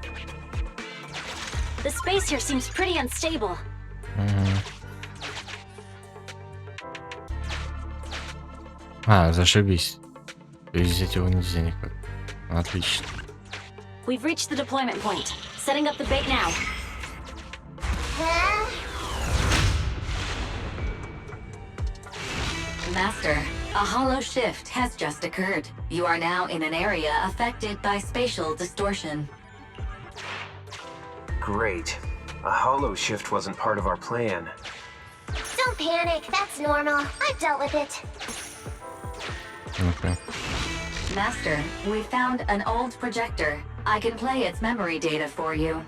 Speaker 6: The space here seems pretty unstable.
Speaker 1: Зашибись. Взять его нельзя никак. Отлично.
Speaker 6: We've reached the deployment point. Setting up the bait now.
Speaker 4: Master, a hollow shift has just occurred. You are now in an area affected by spatial distortion.
Speaker 8: Great. A hollow shift wasn't part of our plan.
Speaker 2: Don't panic, that's normal. I've dealt with it.
Speaker 1: Ну-ка.
Speaker 4: Master, we found an old projector. I can play its memory data for you.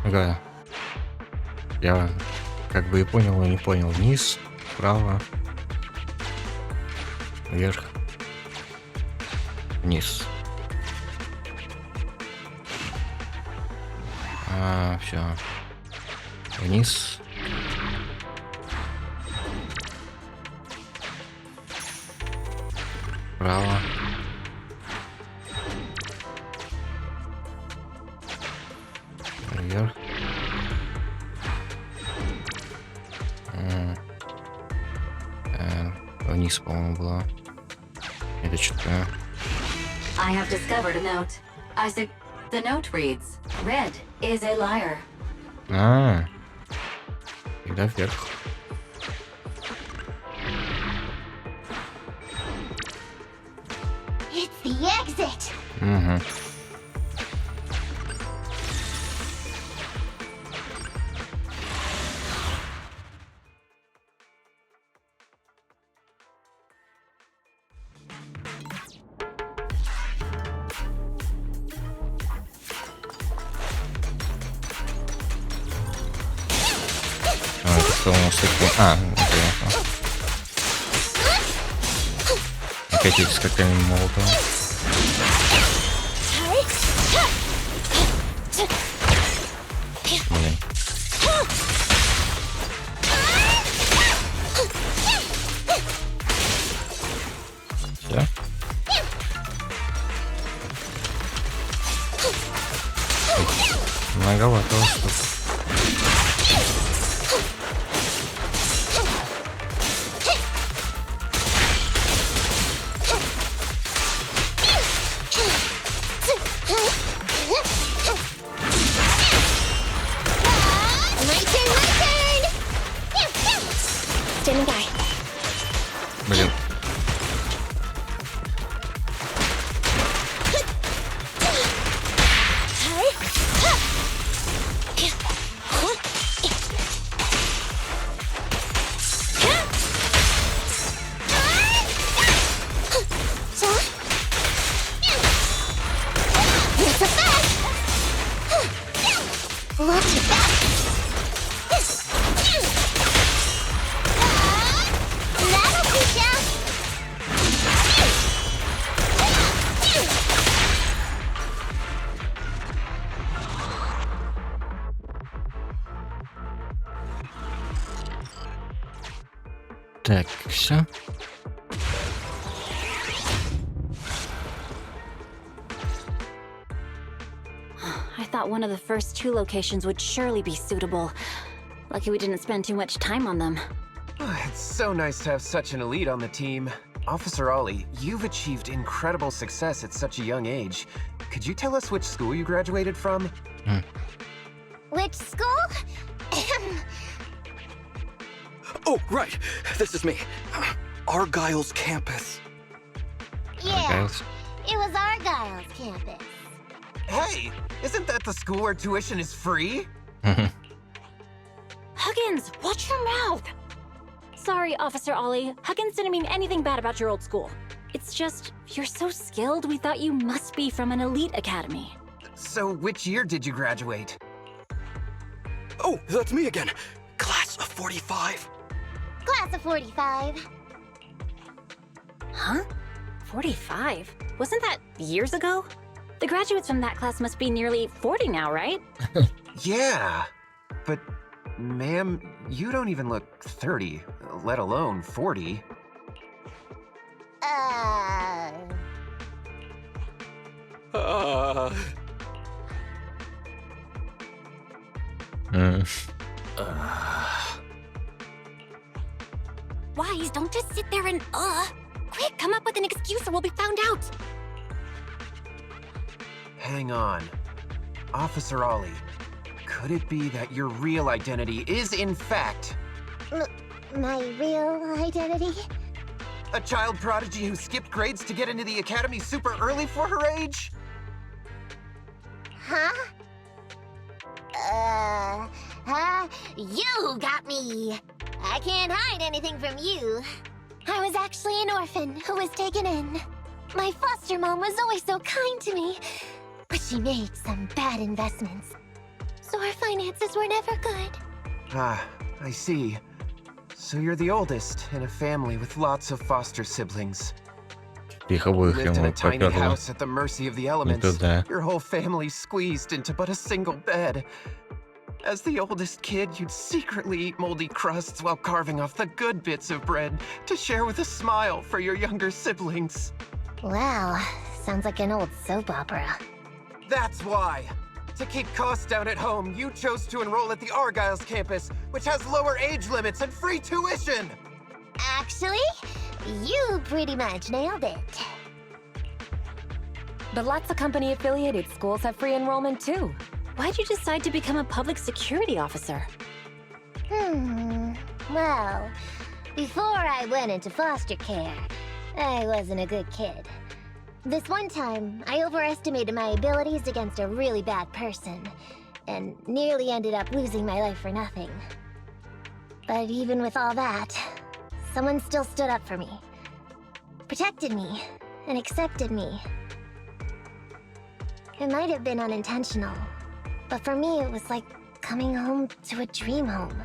Speaker 1: Да. Я как бы и понял, и не понял. Вниз, вправо, вверх, вниз. Все. Вниз. Вправо. Вверх. Вниз, по-моему, было. Это что-то...
Speaker 4: I have discovered a note. Isaac, the note reads, Red is a liar.
Speaker 1: Тогда вверх.
Speaker 2: It's the exit.
Speaker 1: Угу. Что у нас такое? Понятно. Опять эти скаками молотова. Блин. Все. Многовато штук. Блин. Так, все.
Speaker 6: I thought one of the first two locations would surely be suitable. Lucky we didn't spend too much time on them.
Speaker 8: It's so nice to have such an elite on the team. Officer Ollie, you've achieved incredible success at such a young age. Could you tell us which school you graduated from?
Speaker 2: Which school?
Speaker 5: Oh, right. This is me. Argyle's campus.
Speaker 2: Yeah,
Speaker 1: Argyle's?
Speaker 2: it was Argyle's campus.
Speaker 8: Hey, isn't that the school where tuition is free?
Speaker 6: Huggins, watch your mouth! Sorry, Officer Ollie. Huggins didn't mean anything bad about your old school. It's just, you're so skilled, we thought you must be from an elite academy.
Speaker 8: So which year did you graduate?
Speaker 5: Oh, that's me again. Class of 45.
Speaker 2: Class of 45.
Speaker 6: Huh? 45? Wasn't that years ago? The graduates from that class must be nearly 40 now, right?
Speaker 8: Yeah, but ma'am, you don't even look 30, let alone 40.
Speaker 6: Wise, don't just sit there and Quick, come up with an excuse or we'll be found out.
Speaker 8: Hang on. Officer Ollie, Could it be that your real identity is, in fact,
Speaker 2: My real identity?
Speaker 8: a child prodigy who skipped grades to get into the academy super early for her age?
Speaker 2: Huh? You got me! I can't hide anything from you. I was actually an orphan who was taken in. My foster mom was always so kind to me, but she made some bad investments. So our finances were never good.
Speaker 8: Ah, I see. So you're the oldest in a family with lots of foster siblings.
Speaker 1: Их
Speaker 8: You
Speaker 1: обоих
Speaker 8: lived in
Speaker 1: ему
Speaker 8: a tiny
Speaker 1: попёрло.
Speaker 8: house at the mercy of the elements.
Speaker 1: туда.
Speaker 8: Your whole family squeezed into but a single bed. As the oldest kid, you'd secretly eat moldy crusts while carving off the good bits of bread to share with a smile for your younger siblings.
Speaker 2: Wow, sounds like an old soap opera.
Speaker 8: That's why. To keep costs down at home, you chose to enroll at the Argyle's campus, which has lower age limits and free tuition.
Speaker 2: Actually, you pretty much nailed it.
Speaker 9: But lots of company-affiliated schools have free enrollment too. Why'd you decide to become a public security officer?
Speaker 2: Well, before I went into foster care, I wasn't a good kid. This one time, I overestimated my abilities against a really bad person, and nearly ended up losing my life for nothing. But even with all that, someone still stood up for me, protected me, and accepted me. It might have been unintentional, but for me it was like coming home to a dream home.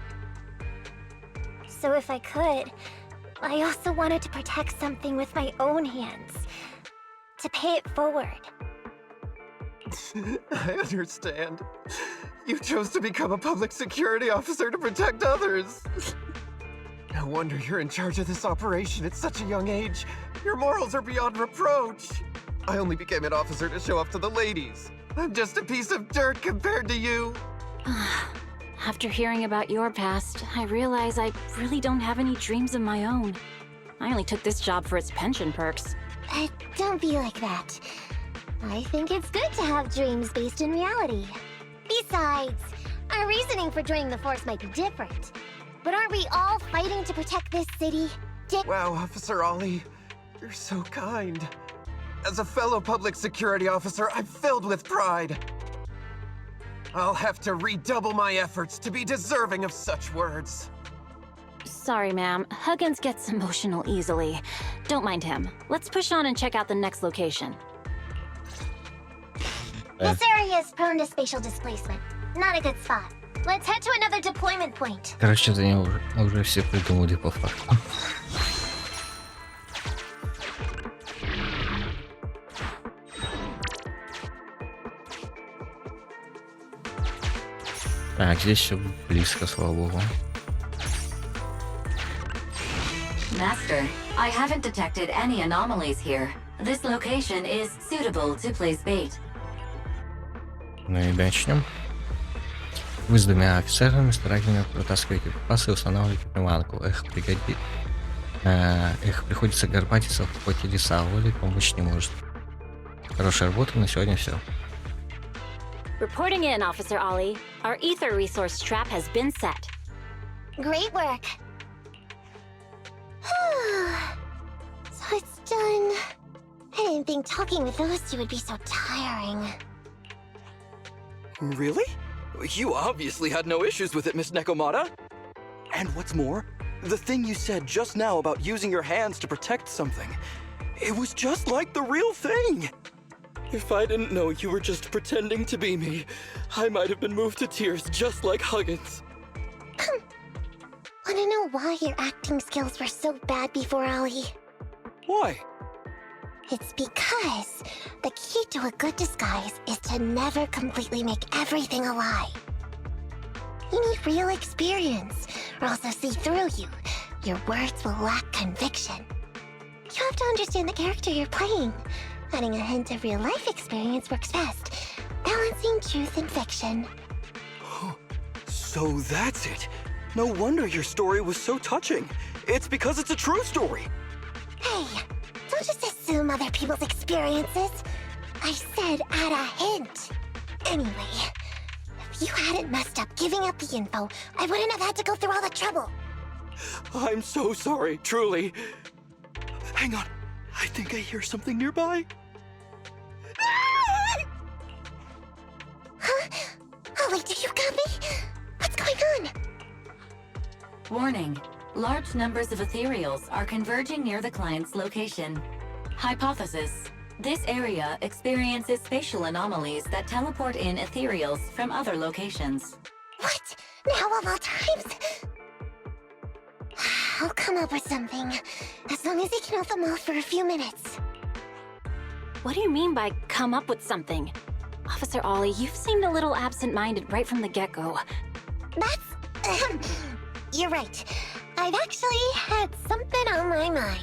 Speaker 2: So if I could, I also wanted to protect something with my own hands, to pay it forward.
Speaker 8: I understand. You chose to become a public security officer to protect others. No wonder you're in charge of this operation at such a young age. Your morals are beyond reproach. I only became an officer to show off to the ladies. I'm just a piece of dirt compared to you.
Speaker 9: After hearing about your past, I realize I really don't have any dreams of my own. I only took this job for its pension perks.
Speaker 2: Don't be like that. I think it's good to have dreams based in reality. Besides, our reasoning for joining the force might be different. But aren't we all fighting to protect this city?
Speaker 8: Wow, Officer Ollie, you're so kind. As a fellow public security officer, I'm filled with pride. I'll have to redouble my efforts to be deserving of such words.
Speaker 9: Sorry, ma'am. Huggins gets emotional easily. Don't mind him. Let's push on and check out the next location.
Speaker 2: This area is prone to spatial displacement. Not a good spot. Let's head to another deployment point.
Speaker 1: Короче, за него уже все придумали по факту. Так, здесь все близко, слава богу.
Speaker 4: Master, I haven't detected any anomalies here. This location is suitable to place bait.
Speaker 1: Ну и начнем. Вы с двумя офицерами старательно протаскиваете припасы и устанавливаете приманку. Приходится горбатиться в поте леса, Оли помочь не может. Хорошая работа, на сегодня все.
Speaker 9: Reporting in, Officer Ollie. Our ether resource trap has been set.
Speaker 2: Great work. So it's done. I didn't think talking with those two would be so tiring.
Speaker 5: Really? You obviously had no issues with it, Miss Necomata. And what's more, the thing you said just now about using your hands to protect something, it was just like the real thing. If I didn't know you were just pretending to be me, I might have been moved to tears just like Huggins.
Speaker 2: Wanna know why your acting skills were so bad before, Ollie?
Speaker 5: Why?
Speaker 2: It's because the key to a good disguise is to never completely make everything a lie. You need real experience, or else they'll see through you. Your words will lack conviction. You have to understand the character you're playing. Adding a hint of real-life experience works best, balancing truth and fiction.
Speaker 5: So that's it. No wonder your story was so touching. It's because it's a true story.
Speaker 2: Hey, don't just assume other people's experiences. I said add a hint. Anyway, if you hadn't messed up giving up the info, I wouldn't have had to go through all the trouble.
Speaker 5: I'm so sorry, truly. Hang on. I think I hear something nearby.
Speaker 2: Huh? Ollie, do you copy? What's going on?
Speaker 4: Warning. Large numbers of ethereals are converging near the client's location. Hypothesis. This area experiences spatial anomalies that teleport in ethereals from other locations.
Speaker 2: What? Now of all times? I'll come up with something. As long as he can hold them all for a few minutes.
Speaker 9: What do you mean by come up with something? Officer Ollie, you've seemed a little absent-minded right from the get-go.
Speaker 2: That's... You're right. I've actually had something on my mind.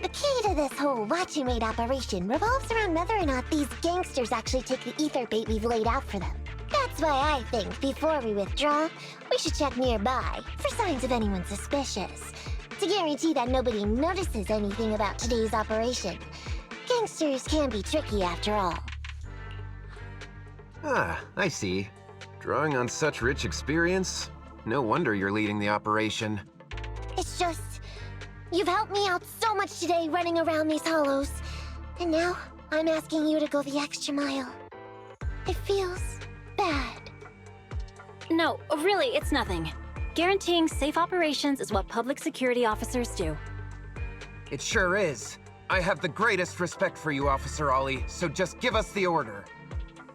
Speaker 2: The key to this whole watch and wait operation revolves around whether or not these gangsters actually take the ether bait we've laid out for them. That's why I think, before we withdraw, we should check nearby for signs of anyone suspicious. To guarantee that nobody notices anything about today's operation. Gangsters can be tricky after all.
Speaker 8: Ah, I see. Drawing on such rich experience? No wonder you're leading the operation.
Speaker 2: It's just... You've helped me out so much today running around these hollows. And now, I'm asking you to go the extra mile. It feels... bad.
Speaker 9: No, really, it's nothing. Guaranteeing safe operations is what public security officers do.
Speaker 8: It sure is. I have the greatest respect for you, Officer Ollie, so just give us the order.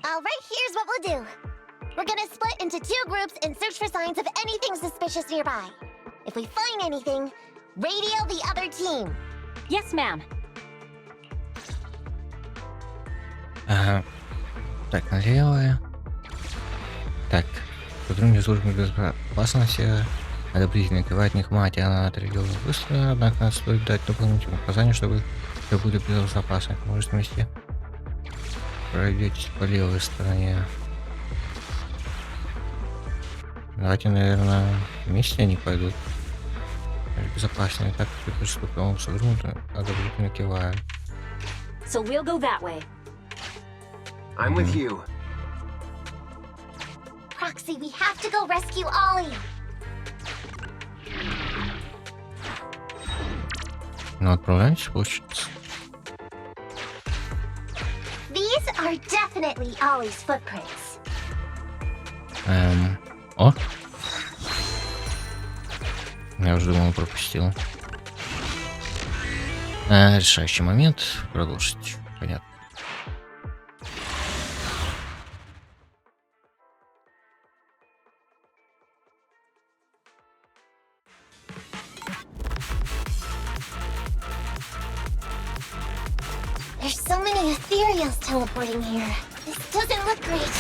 Speaker 2: Alright, here's what we'll do. We're gonna split into 2 groups and search for signs of anything suspicious nearby. If we find anything, radio the other team.
Speaker 9: Yes, ma'am.
Speaker 1: Так, налево. Так, сотрудники службы безопасности одобрительно кивает Некоматы. Она отреагировала быстро, однако стоит дать дополнительные указания, чтобы все были безопасно. Может, вместе пройдетесь по левой стороне. Давайте, наверное, вместе они пойдут. Безопаснее. Так, приступим к сотруднику, одобрительно киваю.
Speaker 9: So we'll go that way.
Speaker 8: I'm with you.
Speaker 2: Proxy, we have to go rescue Ollie.
Speaker 1: Ну, отправляемся, получится.
Speaker 2: These are definitely Ollie's footprints.
Speaker 1: О! Я уже думал, пропустил. Решающий момент. Продолжить. Понятно.
Speaker 2: There's so many ethereals teleporting here. This doesn't look great.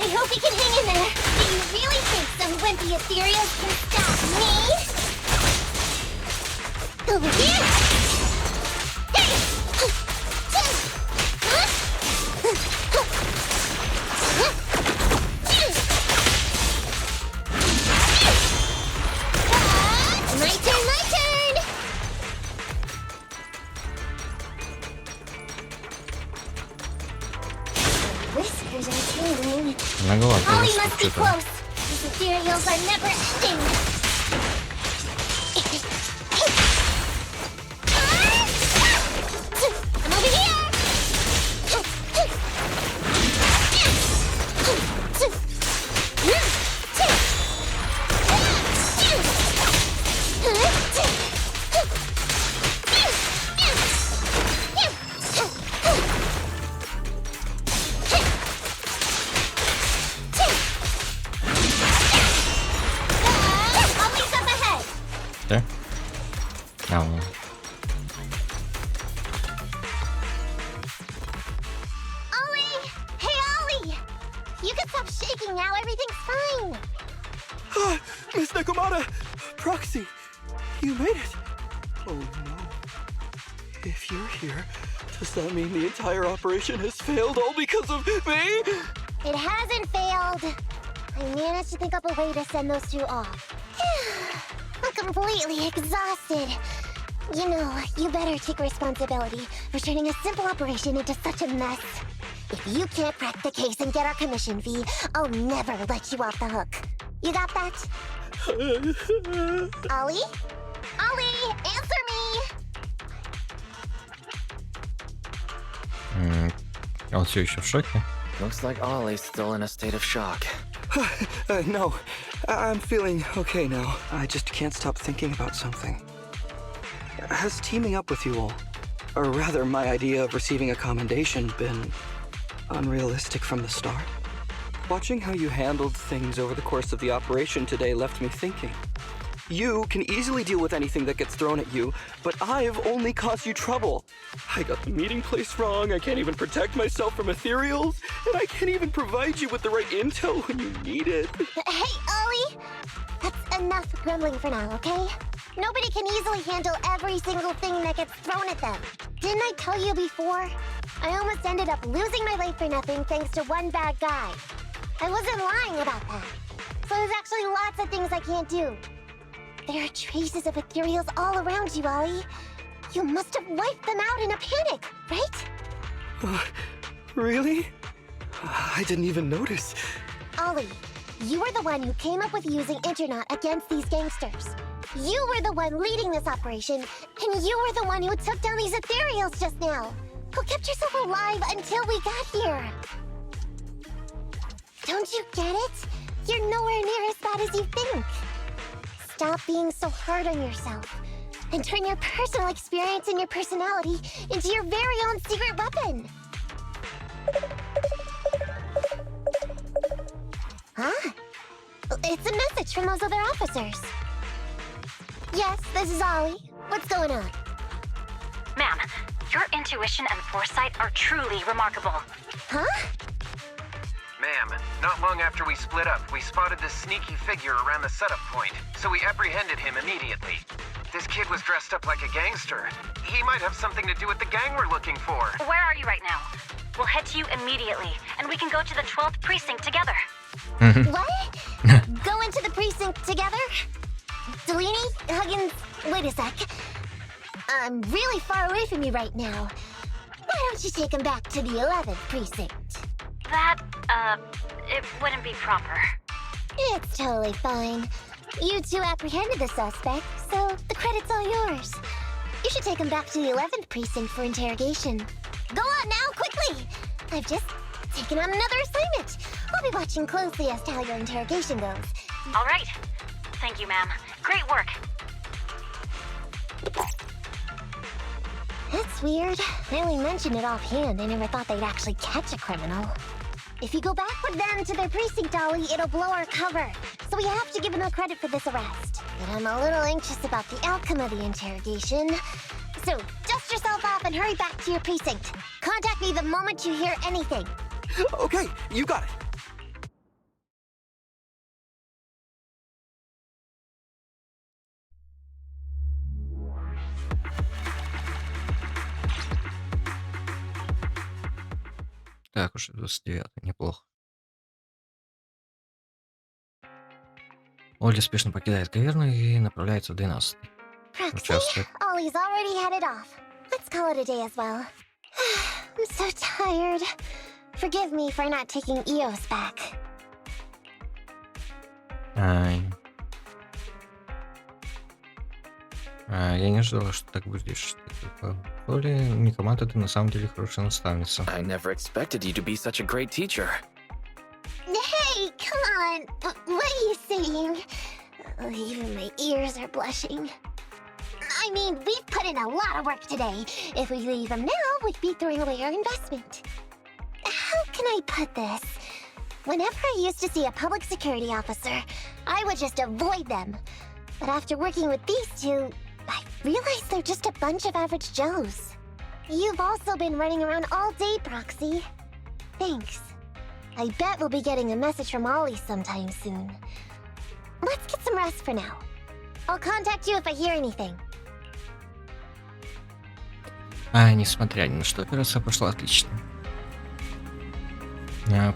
Speaker 2: I hope he can hang in there. Do you really think some wimpy ethereals can stop me? Over here! Hey! My turn, my turn! Whispers are tingling.
Speaker 1: Многовато.
Speaker 2: Ollie must be close. These ethereals are never ending. I'm over here. Ollie's up ahead.
Speaker 1: Да? Ау.
Speaker 2: Ollie! Hey, Ollie! You can stop shaking now. Everything's fine.
Speaker 5: Ah, Miss Necomata! Proxy! You made it! Oh no. If you're here, does that mean the entire operation has failed all because of me?
Speaker 2: It hasn't failed. I managed to think up a way to send those 2 off. I'm completely exhausted. You know, you better take responsibility for turning a simple operation into such a mess. If you can't crack the case and get our commission fee, I'll never let you off the hook. You got that? Ollie? Ollie, answer me!
Speaker 1: Он все еще в шоке.
Speaker 3: Looks like Ollie's still in a state of shock.
Speaker 5: No, I'm feeling okay now. I just can't stop thinking about something. Has teaming up with you all, or rather my idea of receiving a commendation, been unrealistic from the start? Watching how you handled things over the course of the operation today left me thinking. You can easily deal with anything that gets thrown at you, but I've only caused you trouble. I got the meeting place wrong, I can't even protect myself from ethereals, and I can't even provide you with the right intel when you need it.
Speaker 2: Hey, Ollie! That's enough grumbling for now, okay? Nobody can easily handle every single thing that gets thrown at them. Didn't I tell you before? I almost ended up losing my life for nothing thanks to one bad guy. I wasn't lying about that. So there's actually lots of things I can't do. There are traces of ethereals all around you, Ollie. You must have wiped them out in a panic, right?
Speaker 5: Really? I didn't even notice.
Speaker 2: Ollie, you were the one who came up with using Internet against these gangsters. You were the one leading this operation, and you were the one who took down these ethereals just now. Who kept yourself alive until we got here. Don't you get it? You're nowhere near as bad as you think. Stop being so hard on yourself, and turn your personal experience and your personality into your very own secret weapon. Huh? It's a message from those other officers. Yes, this is Ollie. What's going on?
Speaker 6: Ma'am, your intuition and foresight are truly remarkable.
Speaker 2: Huh?
Speaker 8: Ma'am, not long after we split up, we spotted this sneaky figure around the setup point, so we apprehended him immediately. This kid was dressed up like a gangster. He might have something to do with the gang we're looking for.
Speaker 6: Where are you right now? We'll head to you immediately, and we can go to the 12th precinct together.
Speaker 2: What? Go into the precinct together? Delaney? Huggins? Wait a sec. I'm really far away from you right now. Why don't you take him back to the 11th precinct?
Speaker 6: That, it wouldn't be proper.
Speaker 2: It's totally fine. You two apprehended the suspect, so the credit's all yours. You should take him back to the 11th precinct for interrogation. Go on now, quickly! I've just taken on another assignment. I'll be watching closely as to how your interrogation goes.
Speaker 6: All right. Thank you, ma'am. Great work.
Speaker 2: That's weird. I only mentioned it offhand. I never thought they'd actually catch a criminal. If you go back with them to their precinct, Ollie, it'll blow our cover. So we have to give them credit for this arrest. But I'm a little anxious about the outcome of the interrogation. So, dust yourself off and hurry back to your precinct. Contact me the moment you hear anything.
Speaker 5: Okay, you got it.
Speaker 1: Так, уже 29, неплохо. Олли спешно покидает каверну и направляется в 12.
Speaker 2: Proxy, Ollie's already headed off. Let's call it a day as well. I'm so tired. Forgive me for not taking EOS back.
Speaker 1: Я не ожидала, что так будешь. Олли, Некоматы, ты на самом деле хорошая наставница.
Speaker 3: I never expected you to be such a great teacher.
Speaker 2: Hey, come on. What are you saying? Even my ears are blushing. I mean, we've put in a lot of work today. If we leave them now, we'd be throwing away our investment. How can I put this? Whenever I used to see a public security officer, I would just avoid them. But after working with these two, I realized they're just a bunch of average Joes. You've also been running around all day, Proxy. Thanks. I bet we'll be getting a message from Ollie sometime soon. Let's get some rest for now. I'll contact you if I hear anything.
Speaker 1: Несмотря ни на что, операция прошла отлично.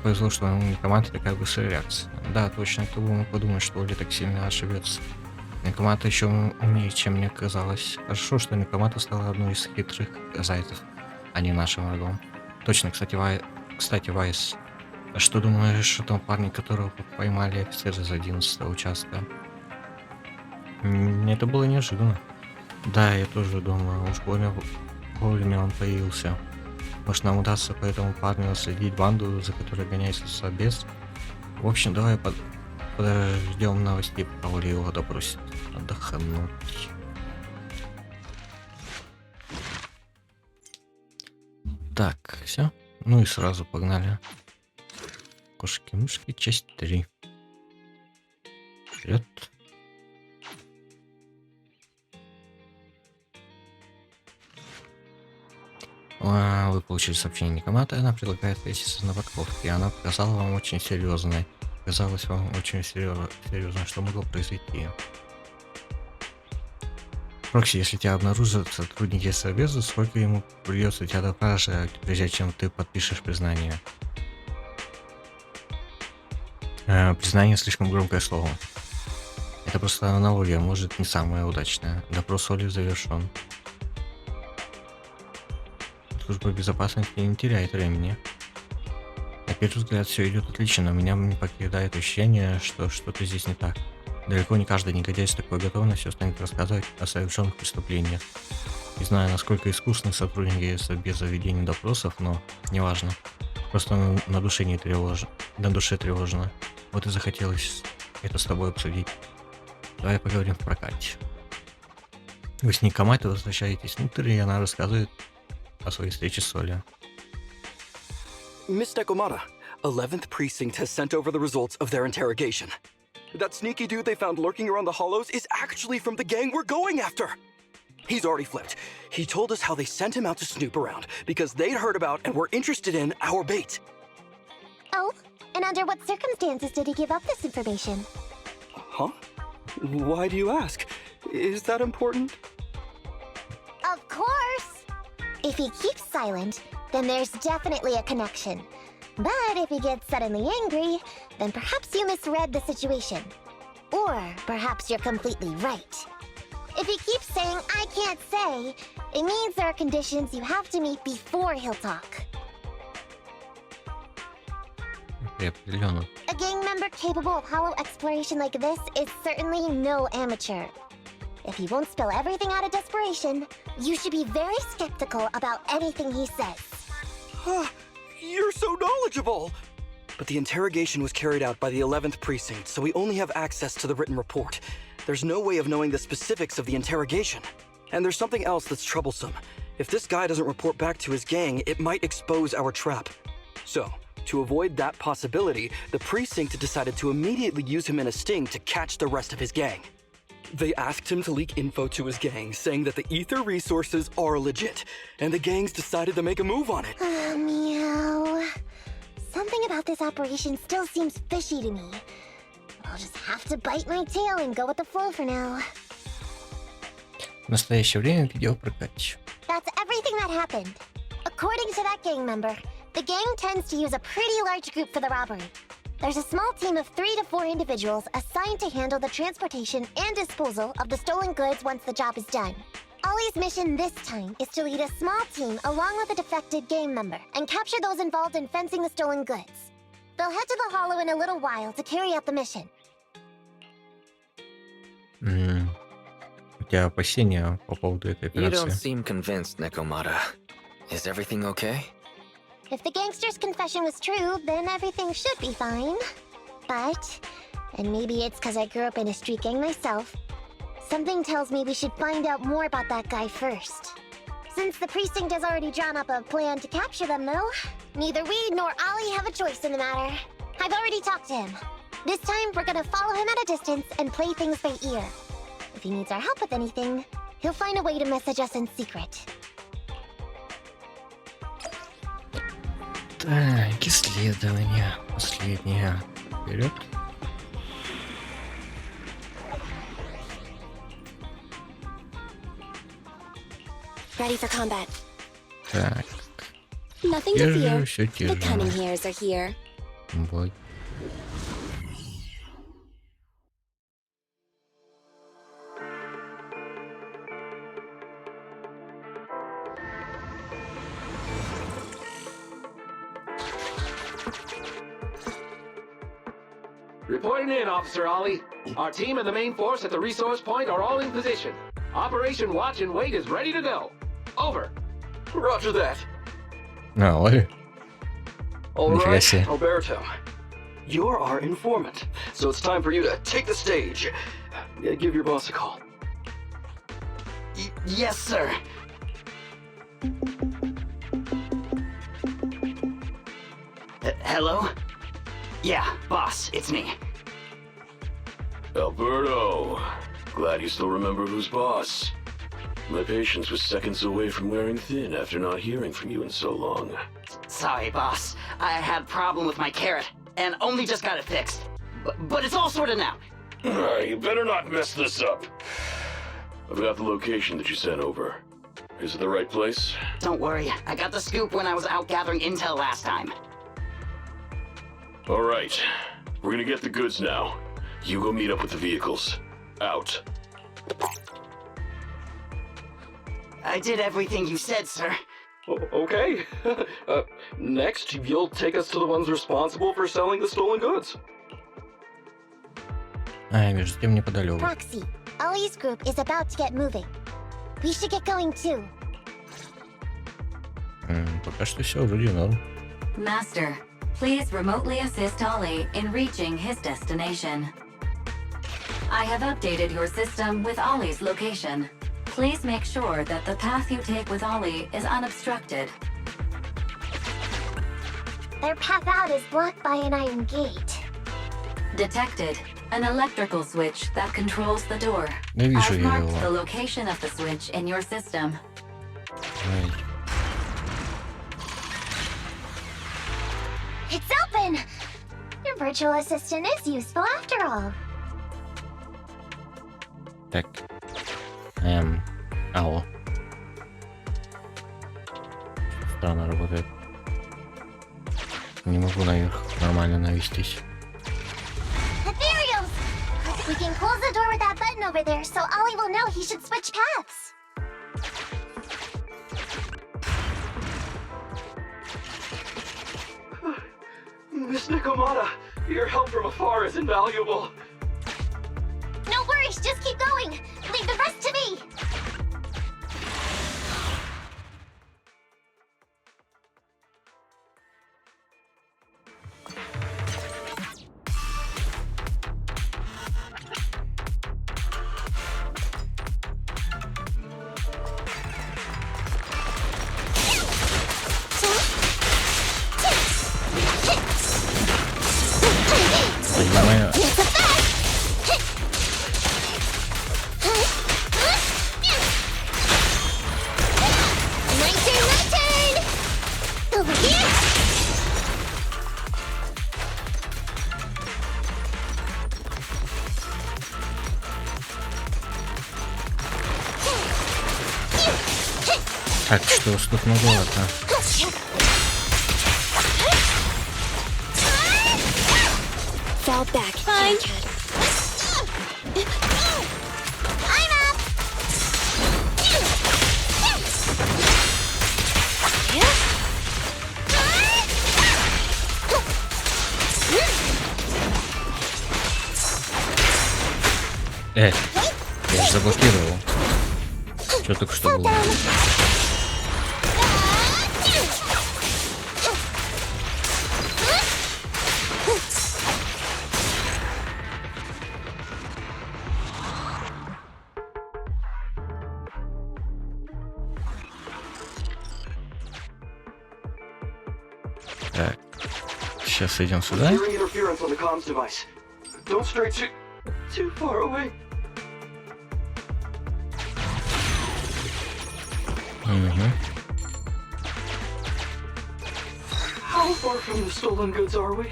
Speaker 1: Повезло, что у Некоматы такая быстрая реакция. Да, точно, кто бы мог подумать, что Олли так сильно ошибется. Некомата еще умнее, чем мне казалось. Хорошо, что Некомата стала одной из хитрых зайцев, а не нашим врагом. Точно, кстати, Кстати, Вайс, а что думаешь о том парне, которого поймали офицеры из 11-го участка? Это было неожиданно. Да, я тоже думаю, уж больно вовремя он появился. Может, нам удастся по этому парню следить банду, за которой гоняется собес? В общем, давай подождем новостей, пока Оля его допросит. Отдохнуть. Так, все. Ну и сразу погнали. Кошки-мышки, часть 3. Вперед. Вы получили сообщение Некоматы, она предлагает встретиться на парковке. Она показала вам очень серьезное. Казалось вам очень серьезно, что могло произойти. Прокси, если тебя обнаружат сотрудники Собеза, сколько ему придется тебя допрашивать, прежде чем ты подпишешь признание? Признание слишком громкое слово. Это просто аналогия, может не самая удачная. Допрос Оли завершен. Служба безопасности не теряет времени. На первый взгляд все идет отлично, но меня не покидает ощущение, что что-то здесь не так. Далеко не каждый негодяй с такой готовностью станет рассказывать о совершенных преступлениях. Не знаю, насколько искусны сотрудники без заведения допросов, но неважно. Просто на душе не тревожно. На душе тревожно. Вот и захотелось это с тобой обсудить. Давай поговорим в прокате. Вы с Некоматы возвращаетесь внутрь, и она рассказывает о своей встрече с Олей.
Speaker 5: Miss Necomata, 11th Precinct has sent over the results of their interrogation. That sneaky dude they found lurking around the hollows is actually from the gang we're going after. He's already flipped. He told us how they sent him out to snoop around because they'd heard about and were interested in our bait.
Speaker 2: Oh, and under what circumstances did he give up this information?
Speaker 5: Huh? Why do you ask? Is that important?
Speaker 2: Of course! If he keeps silent, then there's definitely a connection. But if he gets suddenly angry, then perhaps you misread the situation. Or perhaps you're completely right. If he keeps saying, I can't say, it means there are conditions you have to meet before he'll talk. A gang member capable of hollow exploration like this is certainly no amateur. If he won't spill everything out of desperation, you should be very skeptical about anything he says.
Speaker 5: You're so knowledgeable! But the interrogation was carried out by the 11th Precinct, so we only have access to the written report. There's no way of knowing the specifics of the interrogation. And there's something else that's troublesome. If this guy doesn't report back to his gang, it might expose our trap. So, to avoid that possibility, the Precinct decided to immediately use him in a sting to catch the rest of his gang. They asked him to leak info to his gang, saying that the ether resources are legit, and the gangs decided to make a move on it.
Speaker 2: Meow. Something about this operation still seems fishy to me. I'll just have to bite my tail and go with the flow for now.
Speaker 1: В настоящее время видеопрокате.
Speaker 2: That's everything that happened. According to that gang member, the gang tends to use a pretty large group for the robbery. There's a small team of 3 to 4 individuals assigned to handle the transportation and disposal of the stolen goods once the job is done. Ollie's mission this time is to lead a small team along with a defected gang member and capture those involved in fencing the stolen goods. They'll head to the hollow in a little while to carry out the mission.
Speaker 1: У тебя опасения по поводу этой
Speaker 3: You don't
Speaker 1: операции?
Speaker 3: seem convinced, Necomata. Is everything okay?
Speaker 2: If the gangster's confession was true, then everything should be fine. But, and maybe it's because I grew up in a street gang myself, something tells me we should find out more about that guy first. Since the precinct has already drawn up a plan to capture them, though, neither we nor Ollie have a choice in the matter. I've already talked to him. This time, we're gonna follow him at a distance and play things by ear. If he needs our help with anything, he'll find a way to message us in secret.
Speaker 1: Так, исследование. Последнее. Вперед.
Speaker 6: Ready for combat.
Speaker 1: Так,
Speaker 6: Nothing to
Speaker 1: держу
Speaker 6: fear.
Speaker 1: все те
Speaker 6: The cunning
Speaker 1: же.
Speaker 6: hairs are here.
Speaker 1: Бой.
Speaker 10: Reporting in, Officer Ollie. Our team and the main force at the resource point are all in position. Operation Watch and Wait is ready to go. Over.
Speaker 5: Roger that.
Speaker 1: Ой.
Speaker 5: All
Speaker 1: Нифига
Speaker 5: right,
Speaker 1: себе.
Speaker 5: Alberto. You're our informant, so it's time for you to take the stage. Give your boss a call.
Speaker 3: Yes, sir. Hello? Yeah, boss, it's me.
Speaker 11: Alberto, glad you still remember who's boss. My patience was seconds away from wearing thin after not hearing from you in so long.
Speaker 3: Sorry, boss. I had a problem with my carrot, and only just got it fixed. But it's all sorted now.
Speaker 11: You better not mess this up. I've got the location that you sent over. Is it the right place?
Speaker 3: Don't worry, I got the scoop when I was out gathering intel last time.
Speaker 11: All right, we're gonna get the goods now. You go meet up with the vehicles. Out.
Speaker 3: I did everything you said, sir.
Speaker 5: Okay. Next, you'll take us to the ones responsible for selling the stolen goods.
Speaker 1: А, я вижу, тем неподалеку.
Speaker 2: Proxy, Ollie's group is about to get moving. We should get going too.
Speaker 1: Пока что все вроде норм.
Speaker 4: Master, please remotely assist Ollie in reaching his destination. I have updated your system with Ollie's location. Please make sure that the path you take with Ollie is unobstructed.
Speaker 2: Their path out is blocked by an iron gate.
Speaker 4: Detected. An electrical switch that controls the door.
Speaker 1: Я вижу
Speaker 4: I've marked
Speaker 1: его.
Speaker 4: the location of the switch in your system.
Speaker 1: Ой.
Speaker 2: It's open! Your virtual assistant is useful after all.
Speaker 1: Так. Алло. Странно работает. Не могу наверх нормально навестись.
Speaker 2: Ethereals! We can close the door with that button over there so Ollie will know he should switch paths.
Speaker 5: Miss Necomata, your help from afar is invaluable.
Speaker 2: No worries, just keep going. Leave the rest to me.
Speaker 1: Понимаю.
Speaker 2: My turn! Over here!
Speaker 1: Так, что ж тут многовато.
Speaker 6: Fall back. Fine.
Speaker 2: I'm up!
Speaker 1: Я же заблокировал. Что только что было? Так, сейчас идем сюда.
Speaker 5: Hearing interference on the comms device. Don't stray too far away.
Speaker 1: Угу.
Speaker 5: How far from the stolen goods are we?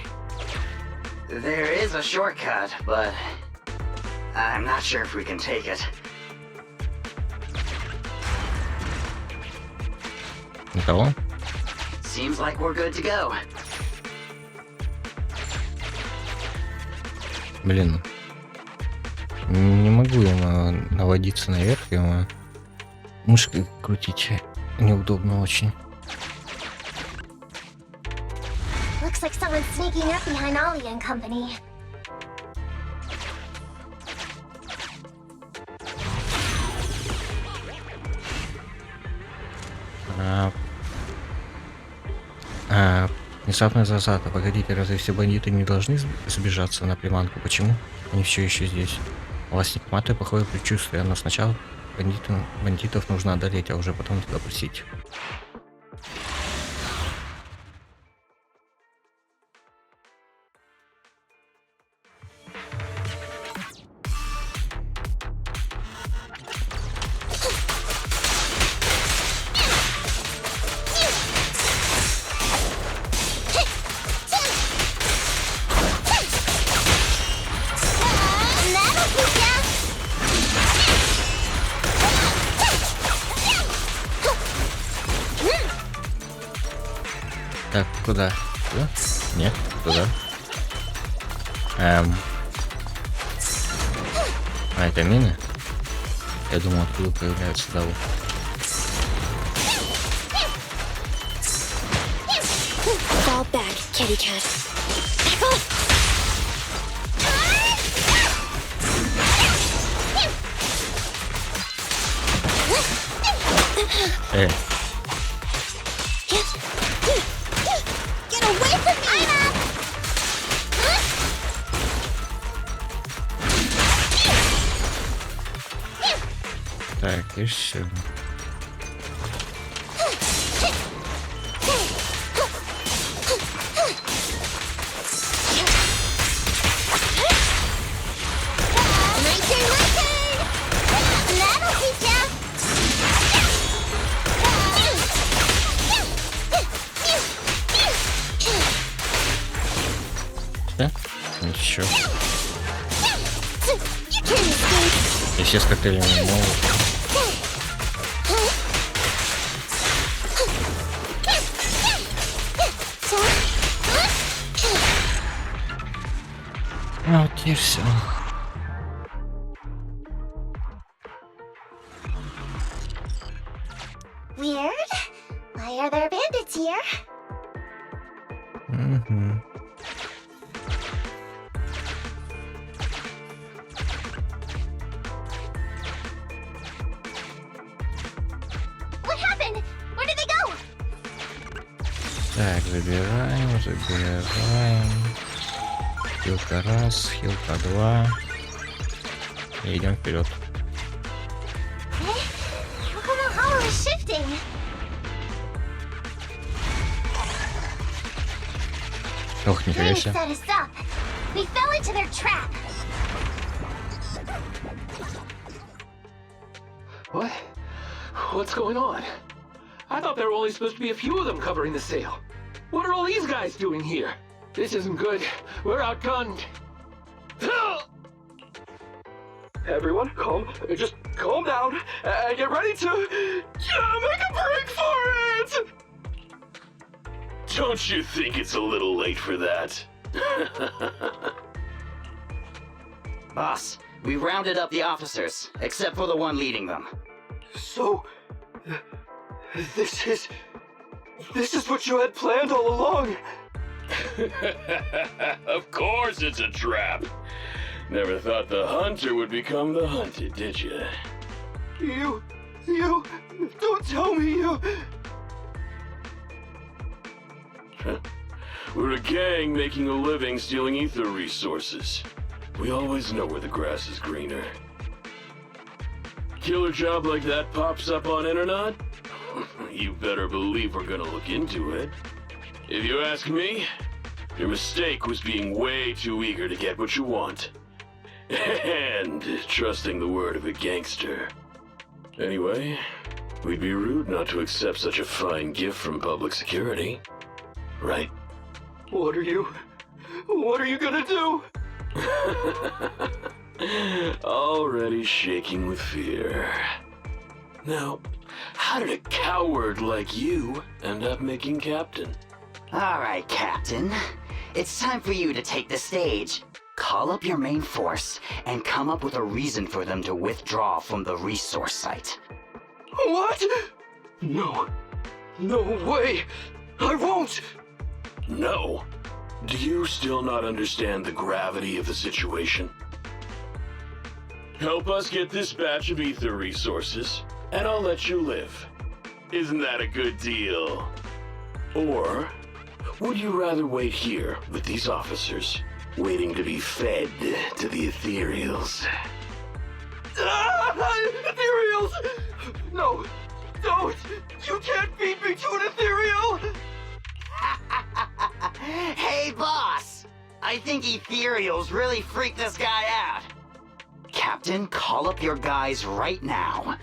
Speaker 3: There is a shortcut, but I'm not sure if we can take it.
Speaker 1: Никого?
Speaker 3: Seems like we're good to go.
Speaker 1: Блин. Не могу ему наводиться наверх, ему мышкой крутить неудобно очень.
Speaker 2: Looks like some someone sneaking up behind Ollie and company.
Speaker 1: Внезапная засада. Погодите, разве все бандиты не должны сбежаться на приманку? Почему они все еще здесь? У вас Некоматы плохое предчувствие, но сначала бандитов нужно одолеть, а уже потом допросить. Так, куда? Туда? Нет, туда. А, это мины? Я думал, откуда появляются давы.
Speaker 6: Fall back, kitty cat. Get away from me!
Speaker 1: Так, и все. Ничего. И все с коктейлями могут. А вот и все.
Speaker 2: Weird. Why are there bandits here? What happened? Where did they go?
Speaker 1: Так, забираем. Хилка раз, хилка два. И идем вперед.
Speaker 2: How come the hollow is shifting?
Speaker 1: Ох, нифига
Speaker 2: They
Speaker 1: себе.
Speaker 2: set us up. We fell into their trap.
Speaker 10: What? What's going on? I thought there were only supposed to be a few of them covering the sale. What are all these guys doing here? This isn't good. We're outgunned.
Speaker 5: Everyone, just calm down and get ready to make a break for it!
Speaker 11: Don't you think it's a little late for that?
Speaker 12: Boss, we rounded up the officers, except for the one leading them.
Speaker 5: So, this is what you had planned all along?
Speaker 11: Of course it's a trap. Never thought the hunter would become the hunted, did you?
Speaker 5: You, don't tell me you...
Speaker 11: We're a gang making a living stealing ether resources. We always know where the grass is greener. Killer job like that pops up on internet? You better believe we're gonna look into it. If you ask me, your mistake was being way too eager to get what you want. And trusting the word of a gangster. Anyway, we'd be rude not to accept such a fine gift from public security. Right?
Speaker 5: What are you gonna do?
Speaker 11: Already shaking with fear. Now, how did a coward like you end up making captain?
Speaker 12: Alright, Captain. It's time for you to take the stage. Call up your main force and come up with a reason for them to withdraw from the resource site.
Speaker 5: What? No way! I won't!
Speaker 11: No. Do you still not understand the gravity of the situation? Help us get this batch of ether resources, and I'll let you live. Isn't that a good deal? Or would you rather wait here with these officers, waiting to be fed to the ethereals?
Speaker 5: Ethereals! No, don't! You can't feed me to an ethereal!
Speaker 12: Hey, boss! I think ethereals really freaked this guy out. Captain, call up your guys right now.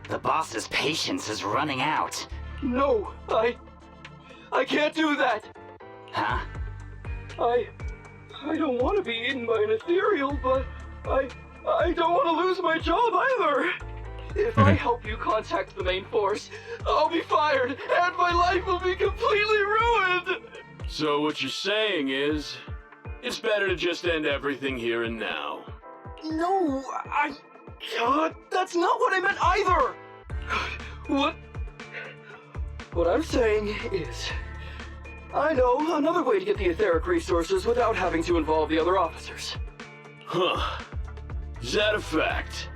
Speaker 12: The boss's patience is running out.
Speaker 5: No, I can't do that.
Speaker 12: Huh?
Speaker 5: I don't want to be eaten by an ethereal, but I don't want to lose my job either. If I help you contact the main force, I'll be fired, and my life will be completely ruined!
Speaker 11: So what you're saying is, it's better to just end everything here and now.
Speaker 5: No, that's not what I meant either! What I'm saying is, I know another way to get the etheric resources without having to involve the other officers.
Speaker 11: Huh. Is that a fact?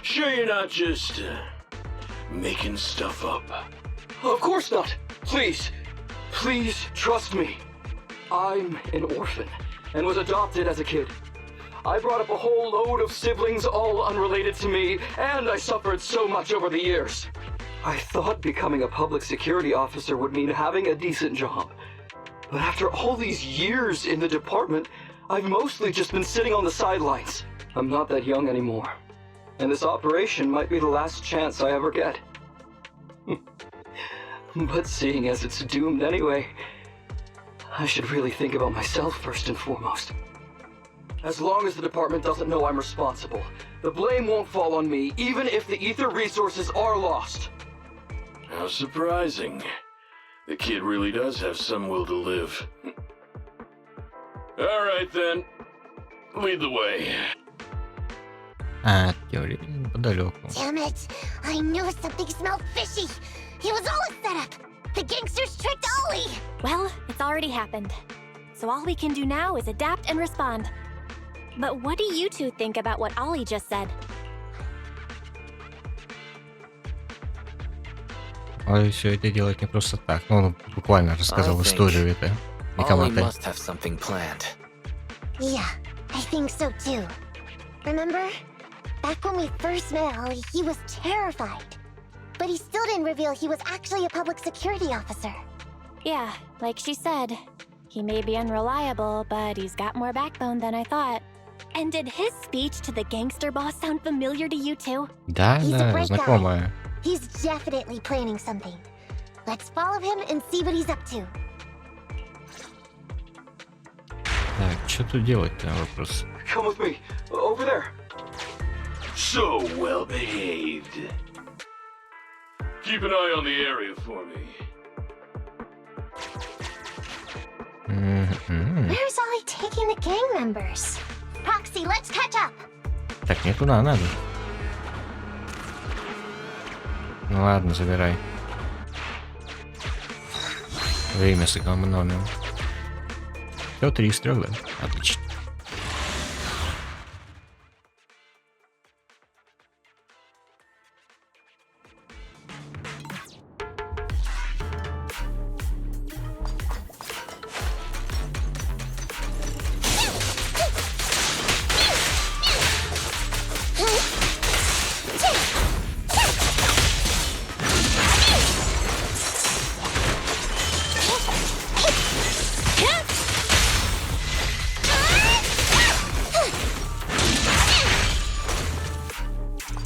Speaker 11: Sure you're not just, making stuff up?
Speaker 5: Of course not! Please trust me. I'm an orphan, and was adopted as a kid. I brought up a whole load of siblings all unrelated to me, and I suffered so much over the years. I thought becoming a public security officer would mean having a decent job. But after all these years in the department, I've mostly just been sitting on the sidelines. I'm not that young anymore. And this operation might be the last chance I ever get. But seeing as it's doomed anyway, I should really think about myself first and foremost. As long as the department doesn't know I'm responsible, the blame won't fall on me, even if the ether resources are lost.
Speaker 11: How surprising. The kid really does have some will to live. Alright then. Lead the way.
Speaker 1: Теория подалеку.
Speaker 2: Damn it! I knew something smelled fishy! It was all a setup! The gangsters tricked Ollie!
Speaker 6: Well, it's already happened. So all we can do now is adapt and respond. But what do you two think about what Ollie just said?
Speaker 1: Он все это делает не просто так. Ну, он буквально рассказал историю это.
Speaker 3: Ollie
Speaker 1: Некоматы.
Speaker 3: must have something planned.
Speaker 2: Yeah, I think so too. Remember? Back when we first met Ollie, he was terrified. But he still didn't reveal he was actually a public security officer.
Speaker 6: Yeah, like she said, he may be unreliable, but he's got more backbone than I thought. And did his speech to the gangster boss sound familiar to you too?
Speaker 1: Да,
Speaker 2: He's a
Speaker 1: да,
Speaker 2: bright
Speaker 1: знакомая.
Speaker 2: guy. He's definitely planning something. Let's follow him and see what he's up to.
Speaker 1: Так, что тут делать-то, вопрос.
Speaker 5: Come with me. Over there.
Speaker 11: So well behaved. Keep an eye on the area for me.
Speaker 2: Where's Ollie taking the gang members? Proxy, let's catch up.
Speaker 1: Так, мне туда надо. Ну ладно, забирай. Время сэкономим. Все, 3 из 3, да? Отлично.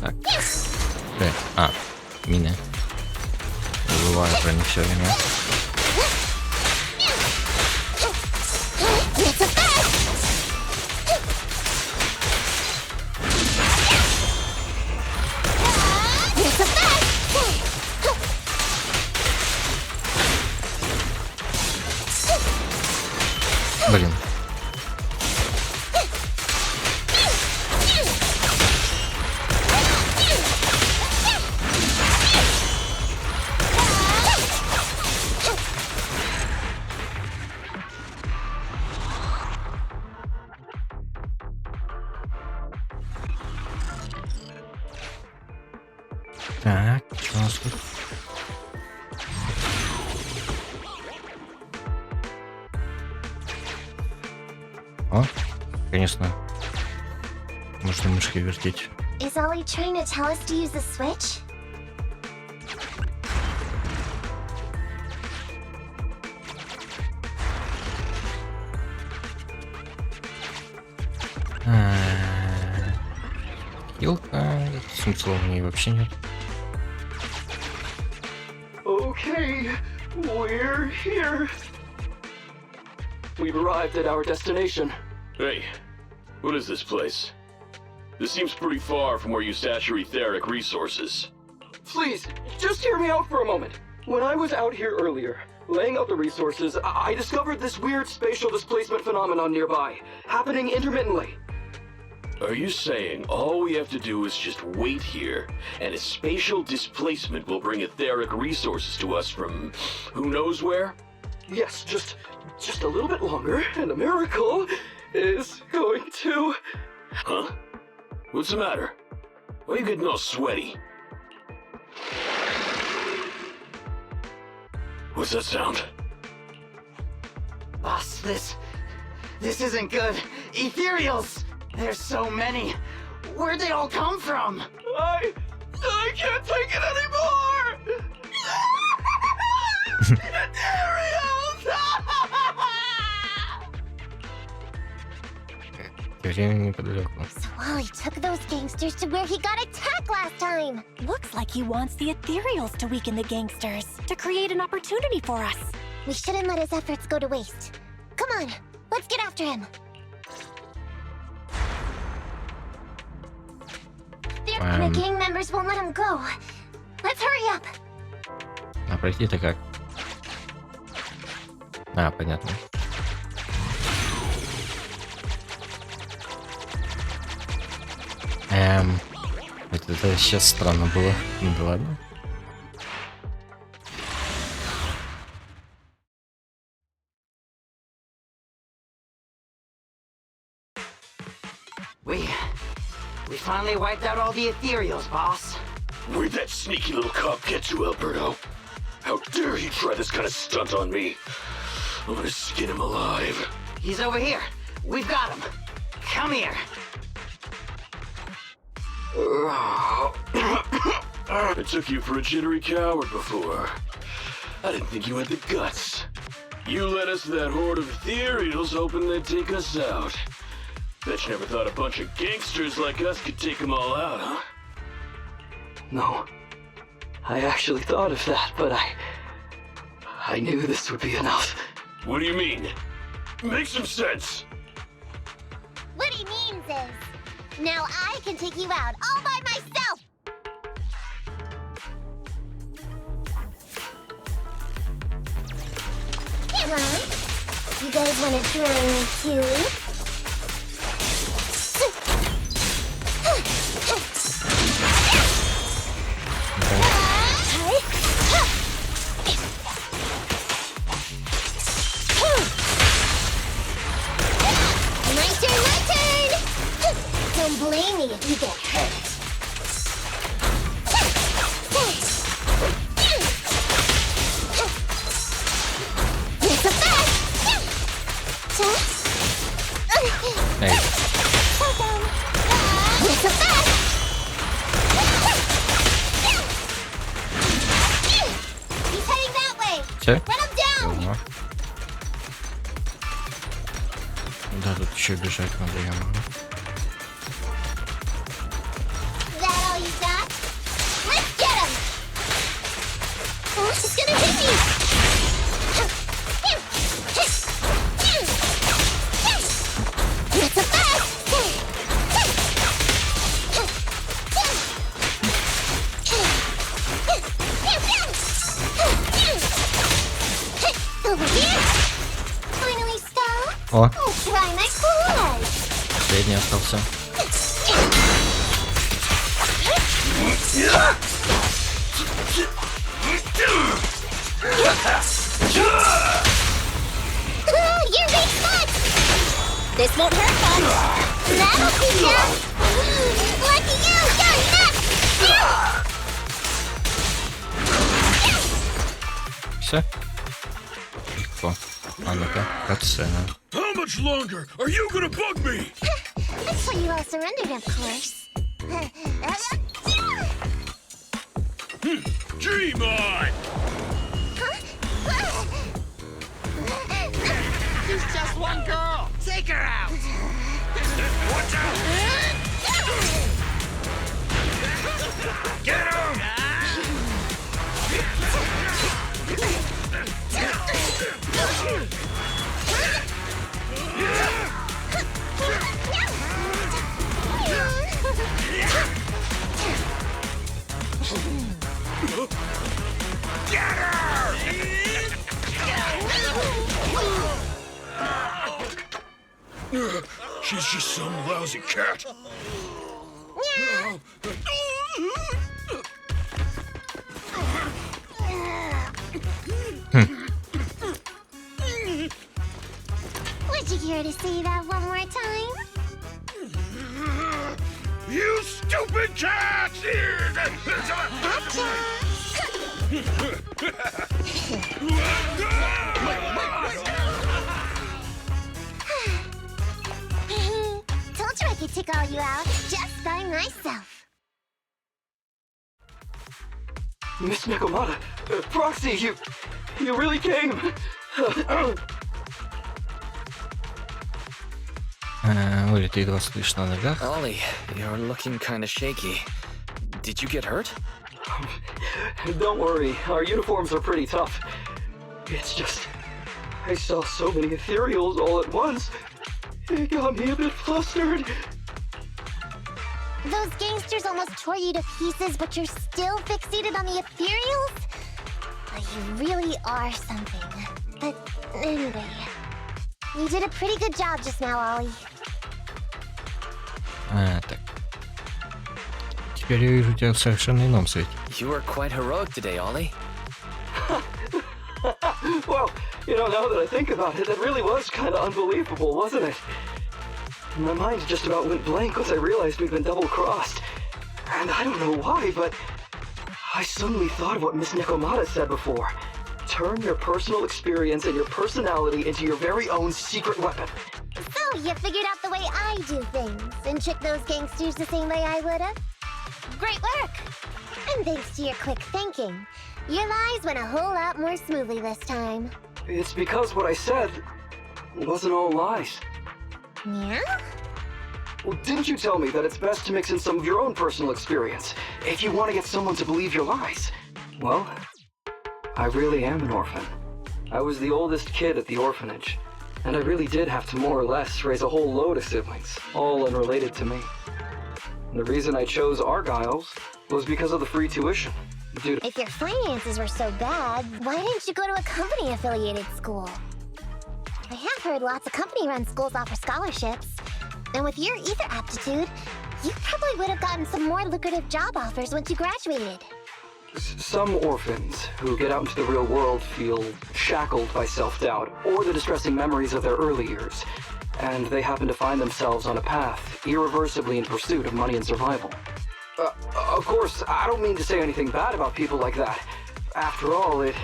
Speaker 1: Так. Мины. Забываю про них все время. Блин. Так, что у нас тут? О, конечно. Можно мышкой вертеть.
Speaker 2: Is Ollie trying to tell us to use the switch?
Speaker 1: Елка, смысла в ней вообще нет.
Speaker 5: Okay, we're here. We've arrived at our destination.
Speaker 11: Hey, what is this place? This seems pretty far from where you stash your etheric resources.
Speaker 5: Please, just hear me out for a moment. When I was out here earlier, laying out the resources, I discovered this weird spatial displacement phenomenon nearby, happening intermittently.
Speaker 11: Are you saying all we have to do is just wait here, and a spatial displacement will bring etheric resources to us from who knows where?
Speaker 5: Yes, just a little bit longer, and a miracle is going to...
Speaker 11: Huh? What's the matter? Why are you getting all sweaty? What's that sound?
Speaker 12: Boss, this isn't good. Ethereals! There's so many. Where'd they all come from?
Speaker 5: I can't take it anymore!
Speaker 1: Время неподалеку.
Speaker 2: So Ollie took those gangsters to where he got attacked last time.
Speaker 6: Looks like he wants the Ethereals to weaken the gangsters, to create an opportunity for us.
Speaker 2: We shouldn't let his efforts go to waste. Come on, let's get after him. The gang members won't let him go. Let's hurry up.
Speaker 1: А пройти-то как? А, понятно. Это сейчас странно было. Ну да ладно.
Speaker 12: We finally wiped out all the Ethereals, boss.
Speaker 11: Where'd that sneaky little cop get you, Alberto? How dare he try this kind of stunt on me? I'm gonna skin him alive.
Speaker 12: He's over here. We've got him. Come here.
Speaker 11: I took you for a jittery coward before. I didn't think you had the guts. You led us to that horde of ethereals hoping they'd take us out. Bet you never thought a bunch of gangsters like us could take them all out, huh?
Speaker 5: No. I actually thought of that, but I knew this would be enough.
Speaker 11: What do you mean? Make some sense!
Speaker 2: What he means is, now I can take you out all by myself. Come on. You guys want to join me too? Don't blame me if you get hurt. It's a fast.
Speaker 1: Hey.
Speaker 2: It's a fast. He's heading that way.
Speaker 1: Все?
Speaker 2: Run him down.
Speaker 1: Ага. Да, тут еще бежать надо, я могу.
Speaker 2: She's gonna hit me! It's a fast! Over here! Finally stop!
Speaker 1: О,
Speaker 2: Try my cool eyes!
Speaker 1: последний остался.
Speaker 2: You're weak spot! This won't hurt much! That'll keep ya! Lucky you! You're next!
Speaker 1: Все? Легко. А ну-ка, катсцена.
Speaker 11: How much longer are you gonna bug me?
Speaker 2: That's why you all surrendered, of course.
Speaker 11: Dream on!
Speaker 12: She's just one girl. Take her out.
Speaker 11: Watch out! Get him! Get her! She's just some lousy cat.
Speaker 2: Would you care to say that one more time?
Speaker 11: You stupid cat!
Speaker 2: Told you I could take all you out just by myself.
Speaker 5: Miss Necomаты, Proxy, you really came.
Speaker 1: Улет едва слышно на ногах.
Speaker 3: Ollie, you're looking kind of shaky. Did you get hurt?
Speaker 5: Don't worry, our uniforms are pretty tough. It's just, I saw so many ethereals all at once. It got me a bit flustered.
Speaker 2: Those gangsters almost tore you to pieces, but you're still fixated on the ethereals? You really are something. But anyway, you did a pretty good job just now, Ollie.
Speaker 1: Так. Теперь я вижу тебя в совершенно ином свете.
Speaker 3: You were quite heroic today, Ollie.
Speaker 5: Well, now that I think about it, that really was kind of unbelievable, wasn't it? My mind just about went blank once I realized we'd been double-crossed. And I don't know why, but I suddenly thought of what Miss Necomаты said before. Turn your personal experience and your personality into your very own secret weapon.
Speaker 2: So, you figured out the way I do things, and tricked those gangsters the same way I would've? Great work! And thanks to your quick thinking, your lies went a whole lot more smoothly this time.
Speaker 5: It's because what I said wasn't all lies.
Speaker 2: Yeah?
Speaker 5: Well, didn't you tell me that it's best to mix in some of your own personal experience if you want to get someone to believe your lies? Well, I really am an orphan. I was the oldest kid at the orphanage, and I really did have to more or less raise a whole load of siblings, all unrelated to me. And the reason I chose Argyle's was because of the free tuition. Dude,
Speaker 2: if your finances were so bad, why didn't you go to a company-affiliated school? I have heard lots of company-run schools offer scholarships. And with your ether aptitude, you probably would have gotten some more lucrative job offers once you graduated.
Speaker 5: Some orphans who get out into the real world feel shackled by self-doubt or the distressing memories of their early years, and they happen to find themselves on a path irreversibly in pursuit of money and survival. Of course, I don't mean to say anything bad about people like that. After all, it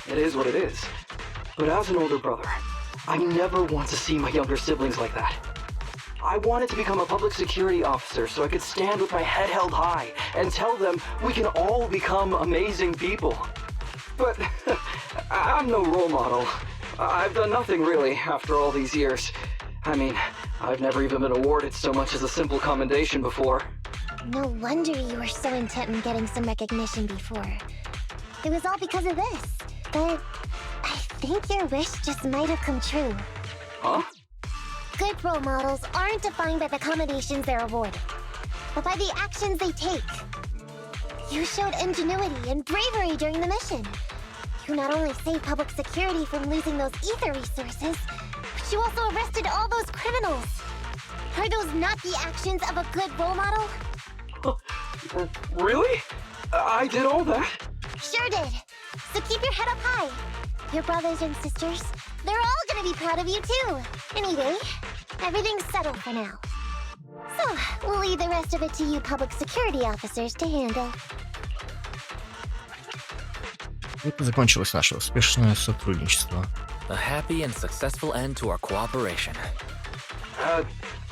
Speaker 5: is what it is. But as an older brother, I never want to see my younger siblings like that. I wanted to become a public security officer so I could stand with my head held high and tell them we can all become amazing people. But I'm no role model. I've done nothing really after all these years. I mean, I've never even been awarded so much as a simple commendation before.
Speaker 2: No wonder you were so intent on getting some recognition before. It was all because of this. But I think your wish just might have come true.
Speaker 5: Huh?
Speaker 2: Good role models aren't defined by the commendations they're awarded, but by the actions they take. You showed ingenuity and bravery during the mission. You not only saved public security from losing those ether resources, but you also arrested all those criminals. Are those not the actions of a good role model?
Speaker 5: Really? I did all that?
Speaker 2: Sure did. So keep your head up high. Your brothers and sisters, they're all gonna be proud of you too. Anyway, everything's settled for now. So, we'll leave the rest of it to you public security officers to handle.
Speaker 1: Вот и закончилось наше успешное сотрудничество.
Speaker 3: A happy and successful end to our cooperation.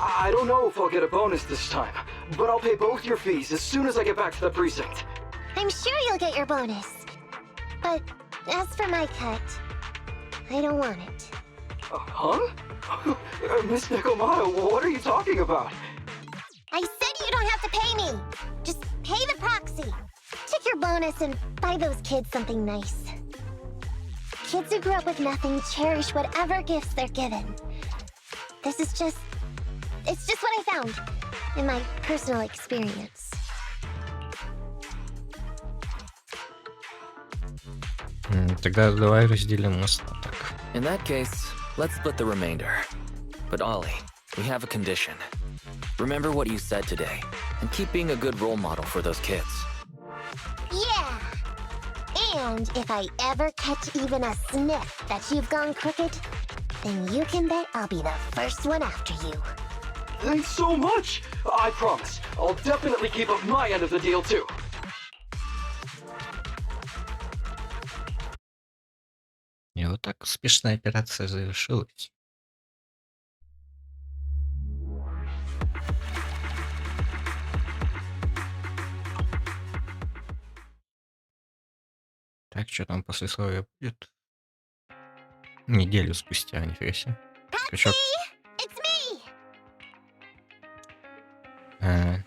Speaker 5: I don't know if I'll get a bonus this time, but I'll pay both your fees as soon as I get back to the precinct.
Speaker 2: I'm sure you'll get your bonus. But as for my cut, I don't want it.
Speaker 5: Huh? Miss Necomata, what are you talking about?
Speaker 2: I said you don't have to pay me. Just pay the proxy. Take your bonus and buy those kids something nice. Kids who grew up with nothing cherish whatever gifts they're given. This is just... It's just what I found in my personal experience.
Speaker 1: Тогда давай разделим остаток.
Speaker 3: In that case, let's split the remainder. But Ollie, we have a condition. Remember what you said today, and keep being a good role model for those kids.
Speaker 2: Yeah! And if I ever catch even a sniff that you've gone crooked, then you can bet I'll be the first one after you.
Speaker 5: Thanks so much! I promise, I'll definitely keep up my end of the deal too.
Speaker 1: И вот так успешная операция завершилась. Так, что там послесловие будет? Неделю спустя, нифига себе. Скачок.
Speaker 2: It's me!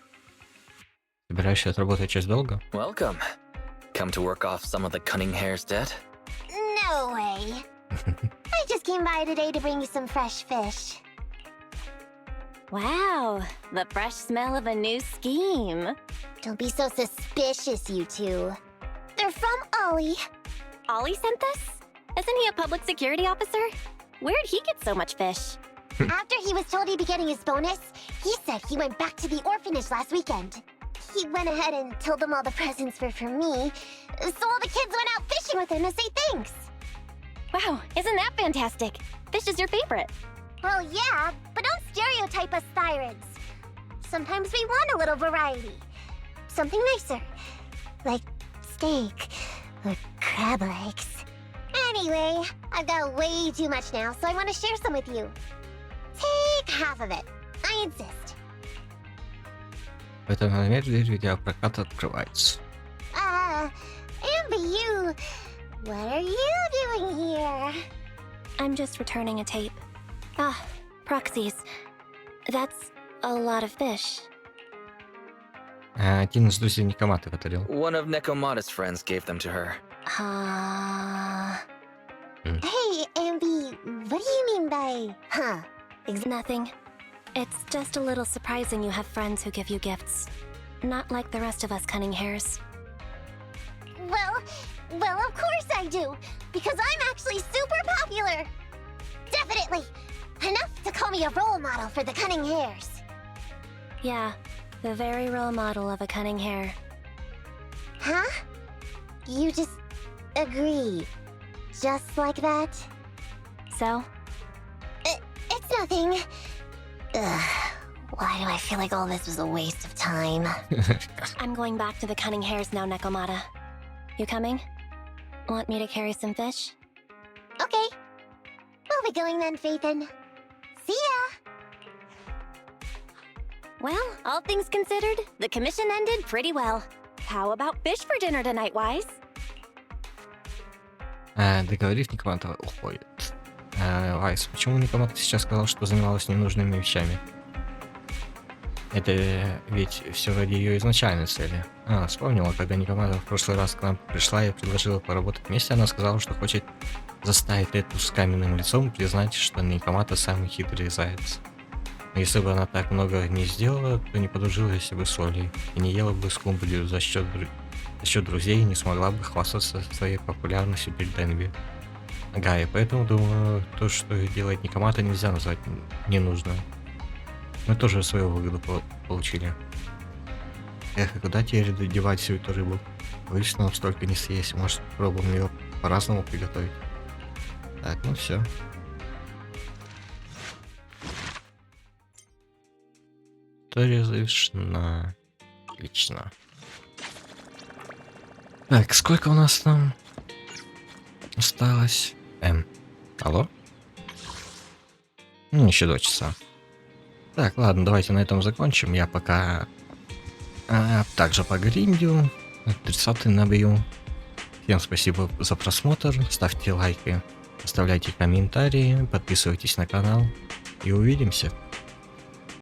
Speaker 1: Собираешься отработать часть долга?
Speaker 3: Welcome. Come to work off some of the cunning hair's debt?
Speaker 2: No way. I just came by today to bring you some fresh fish.
Speaker 6: Wow, the fresh smell of a new scheme.
Speaker 2: Don't be so suspicious, you two. They're from Ollie.
Speaker 6: Ollie sent this? Isn't he a public security officer? Where'd he get so much fish?
Speaker 2: After he was told he'd be getting his bonus, he said he went back to the orphanage last weekend. He went ahead and told them all the presents were for me, so all the kids went out fishing with him to say thanks.
Speaker 6: Wow, isn't that fantastic? Fish is your favorite.
Speaker 2: Well, yeah, but don't stereotype us Sirens. Sometimes we want a little variety. Something nicer. Like steak or crab legs. Anyway, I've got way too much now, so I want to share some with you. Take half of it. I insist.
Speaker 1: В этот момент дверь видеопроката открывается.
Speaker 2: Amber, you... What are you doing here?
Speaker 6: I'm just returning a tape. Ah, proxies. That's a lot of fish.
Speaker 1: Один из друзей Некоматы подарил.
Speaker 3: One of Necomata's friends gave them to her.
Speaker 2: Hey, Amby, what do you mean by, huh?
Speaker 6: Nothing. It's just a little surprising you have friends who give you gifts. Not like the rest of us cunning hares.
Speaker 2: Well, of course I do, because I'm actually super popular. Definitely. Enough to call me a role model for the cunning hares.
Speaker 6: Yeah, the very role model of a cunning hare.
Speaker 2: Huh? You just agree. Just like that?
Speaker 6: So?
Speaker 2: It's nothing. Ugh. Why do I feel like all this was a waste of time?
Speaker 6: I'm going back to the cunning hares now, Necomata. You coming? Want me to carry some fish?
Speaker 2: Okay. We'll be going then, Phaethon. See ya!
Speaker 6: Well, all things considered, the commission ended pretty well. How about fish for dinner tonight, Wise?
Speaker 1: Договорив, Некомата уходит. Вайс, почему Некомата сейчас сказал, что занималась ненужными вещами? Это ведь все ради ее изначальной цели. Вспомнила, когда Некомата в прошлый раз к нам пришла и предложила поработать вместе, она сказала, что хочет заставить эту с каменным лицом признать, что Некомата самый хитрый заяц. Но если бы она так много не сделала, то не подружилась бы с Олей и не ела бы скумбрию за счет друзей и не смогла бы хвастаться своей популярностью перед Энви. Ага, и поэтому думаю, то, что делает Некомата, нельзя назвать ненужным. Мы тоже свою выгоду получили. Эх, а куда теперь девать всю эту рыбу? Боюсь, нам столько не съесть. Может, попробуем ее по-разному приготовить. Так, ну все. История завершена. Отлично. Так, сколько у нас там? осталось? Алло? Еще 2 часа. Так, ладно, давайте на этом закончим. Я пока также погриндю. 30 набью. Всем спасибо за просмотр. Ставьте лайки, оставляйте комментарии, подписывайтесь на канал. И увидимся.